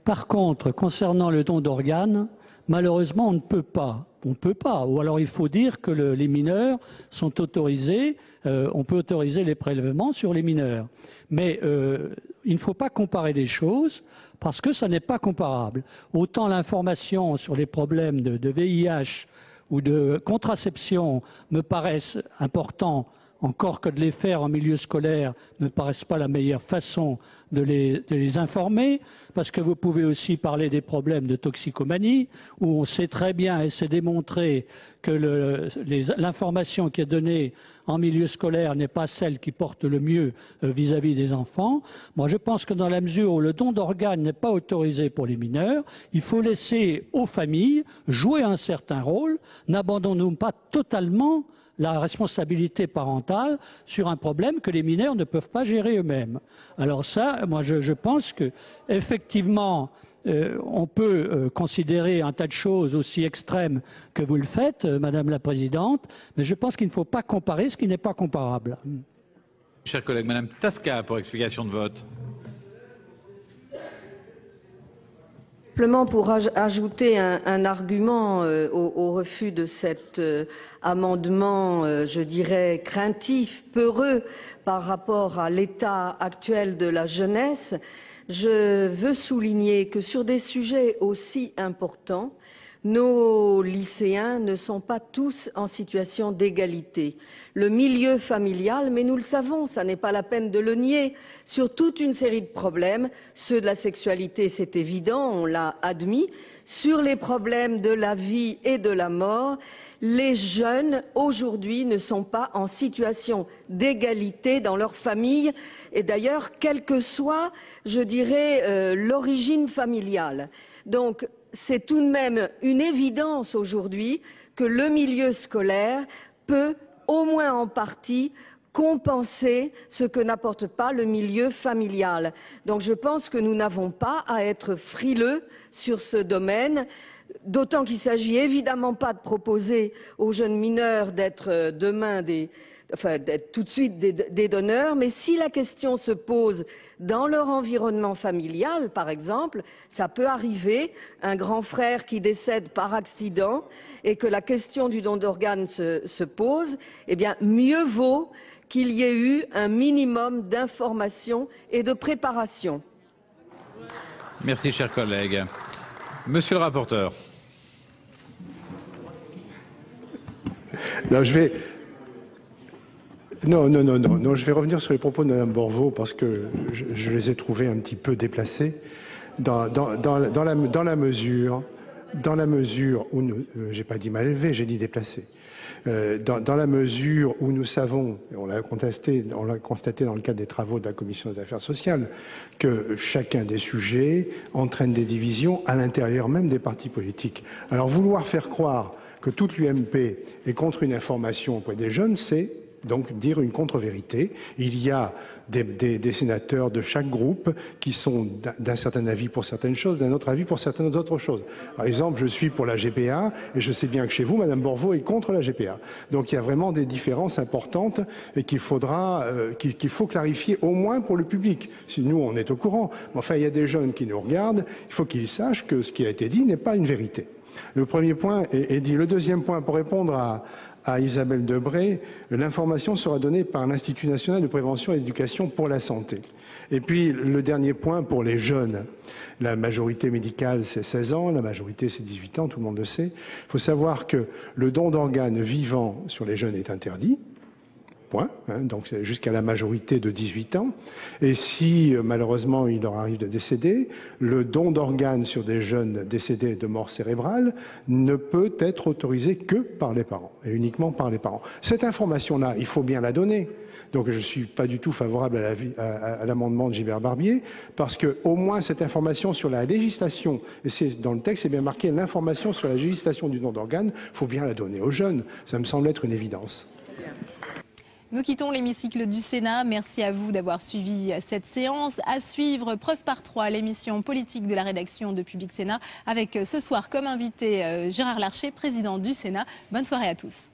Par contre, concernant le don d'organes, malheureusement, on ne peut pas. On ne peut pas. Ou alors il faut dire que les mineurs sont autorisés, on peut autoriser les prélèvements sur les mineurs. Mais il ne faut pas comparer les choses parce que ça n'est pas comparable. Autant l'information sur les problèmes de VIH ou de contraception me paraissent importants, encore que de les faire en milieu scolaire ne me paraissent pas la meilleure façon de les informer, parce que vous pouvez aussi parler des problèmes de toxicomanie, où on sait très bien, et c'est démontré, que l'information qui est donnée en milieu scolaire n'est pas celle qui porte le mieux vis-à-vis des enfants. Moi, je pense que dans la mesure où le don d'organes n'est pas autorisé pour les mineurs, il faut laisser aux familles jouer un certain rôle. N'abandonnons pas totalement la responsabilité parentale sur un problème que les mineurs ne peuvent pas gérer eux-mêmes. Alors ça, moi, je pense que effectivement, on peut considérer un tas de choses aussi extrêmes que vous le faites, Madame la Présidente, mais je pense qu'il ne faut pas comparer ce qui n'est pas comparable. Chers collègues, Madame Tasca pour explication de vote. Simplement pour ajouter un argument au refus de cet amendement, je dirais, craintif, peureux par rapport à l'état actuel de la jeunesse, je veux souligner que sur des sujets aussi importants, nos lycéens ne sont pas tous en situation d'égalité. Le milieu familial, mais nous le savons, ça n'est pas la peine de le nier, sur toute une série de problèmes, ceux de la sexualité, c'est évident, on l'a admis, sur les problèmes de la vie et de la mort, les jeunes aujourd'hui ne sont pas en situation d'égalité dans leur famille et d'ailleurs, quelle que soit, je dirais, l'origine familiale. Donc, c'est tout de même une évidence aujourd'hui que le milieu scolaire peut, au moins en partie, compenser ce que n'apporte pas le milieu familial. Donc je pense que nous n'avons pas à être frileux sur ce domaine. D'autant qu'il ne s'agit évidemment pas de proposer aux jeunes mineurs d'être demain d'être tout de suite des donneurs, mais si la question se pose dans leur environnement familial, par exemple, ça peut arriver, un grand frère qui décède par accident et que la question du don d'organes se pose, eh bien, mieux vaut qu'il y ait eu un minimum d'information et de préparation. Merci, chers collègues. Monsieur le rapporteur. Non, je vais revenir sur les propos de Mme Borvo parce que je les ai trouvés un petit peu déplacés dans la mesure où j'ai pas dit mal élevé, j'ai dit déplacé. Dans la mesure où nous savons, et on l'a constaté dans le cadre des travaux de la Commission des affaires sociales, que chacun des sujets entraîne des divisions à l'intérieur même des partis politiques. Alors vouloir faire croire que toute l'UMP est contre une information auprès des jeunes, c'est donc dire une contre-vérité. Il y a des sénateurs de chaque groupe qui sont d'un certain avis pour certaines choses, d'un autre avis pour certaines autres choses. Par exemple, je suis pour la GPA et je sais bien que chez vous, Madame Borvo est contre la GPA. Donc il y a vraiment des différences importantes et qu'il faut clarifier au moins pour le public. Si nous, on est au courant. Mais enfin, il y a des jeunes qui nous regardent. Il faut qu'ils sachent que ce qui a été dit n'est pas une vérité. Le premier point est dit. Le deuxième point, pour répondre à Isabelle Debré, l'information sera donnée par l'Institut national de prévention et d'éducation pour la santé. Et puis, le dernier point pour les jeunes. La majorité médicale, c'est 16 ans, la majorité, c'est 18 ans, tout le monde le sait. Il faut savoir que le don d'organes vivants sur les jeunes est interdit. Point, donc c'est jusqu'à la majorité de 18 ans. Et si malheureusement il leur arrive de décéder, le don d'organes sur des jeunes décédés de mort cérébrale ne peut être autorisé que par les parents, et uniquement par les parents. Cette information-là, il faut bien la donner. Donc je ne suis pas du tout favorable à l'amendement de Gilbert Barbier, parce que au moins cette information sur la législation, et c'est dans le texte, c'est bien marqué, l'information sur la législation du don d'organes, il faut bien la donner aux jeunes. Ça me semble être une évidence. Nous quittons l'hémicycle du Sénat. Merci à vous d'avoir suivi cette séance. À suivre, Preuve par 3, l'émission politique de la rédaction de Public Sénat, avec ce soir comme invité Gérard Larcher, président du Sénat. Bonne soirée à tous.